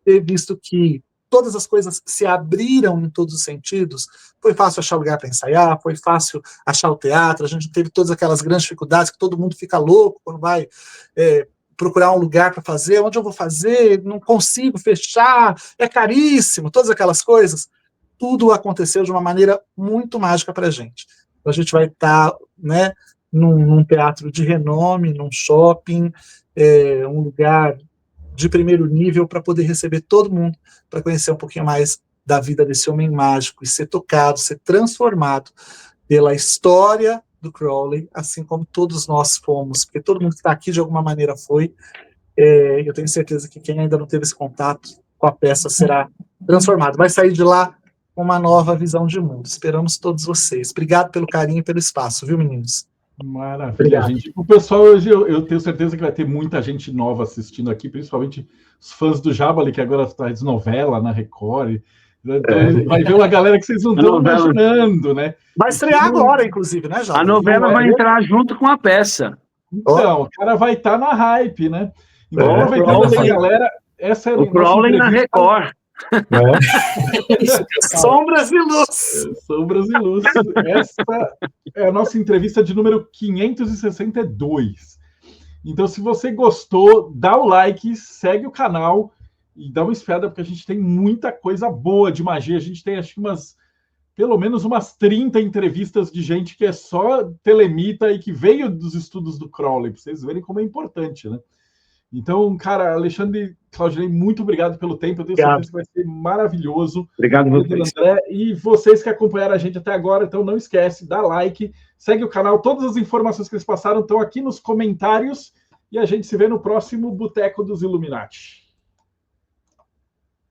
ter visto que todas as coisas se abriram em todos os sentidos, foi fácil achar lugar para ensaiar, foi fácil achar o teatro, a gente teve todas aquelas grandes dificuldades que todo mundo fica louco quando vai procurar um lugar para fazer, onde eu vou fazer, não consigo fechar, é caríssimo, todas aquelas coisas. Tudo aconteceu de uma maneira muito mágica para a gente. Então, a gente vai estar, né, num teatro de renome, num shopping, um lugar de primeiro nível, para poder receber todo mundo, para conhecer um pouquinho mais da vida desse homem mágico, e ser tocado, ser transformado pela história do Crowley, assim como todos nós fomos, porque todo mundo que está aqui de alguma maneira foi. Eu tenho certeza que quem ainda não teve esse contato com a peça será transformado, vai sair de lá com uma nova visão de mundo. Esperamos todos vocês. Obrigado pelo carinho e pelo espaço, viu, meninos? Maravilha, obrigado. Gente. O pessoal hoje, eu tenho certeza que vai ter muita gente nova assistindo aqui, principalmente os fãs do Jabali, que agora faz novela na Record. Então, vai ver uma galera que vocês não estão imaginando, né? Vai estrear agora, inclusive, né, Jabali? A novela vai entrar junto com a peça. Então, o cara vai estar na hype, né? Então, aproveitando essa galera, essa é o Crowley na Record. Sombras e luz. Sombras e luz. Essa é a nossa entrevista de número 562. Então, se você gostou, dá o like, segue o canal e dá uma espiada, porque a gente tem muita coisa boa de magia. A gente tem, acho que pelo menos umas 30 entrevistas de gente que é só telemita e que veio dos estudos do Crowley, para vocês verem como é importante, né? Então, cara, Alexandre, Claudinei, muito obrigado pelo tempo. Eu tenho certeza que vai ser maravilhoso. Obrigado, vocês. André, e vocês que acompanharam a gente até agora, então não esquece, dá like, segue o canal. Todas as informações que eles passaram estão aqui nos comentários. E a gente se vê no próximo Boteco dos Illuminati.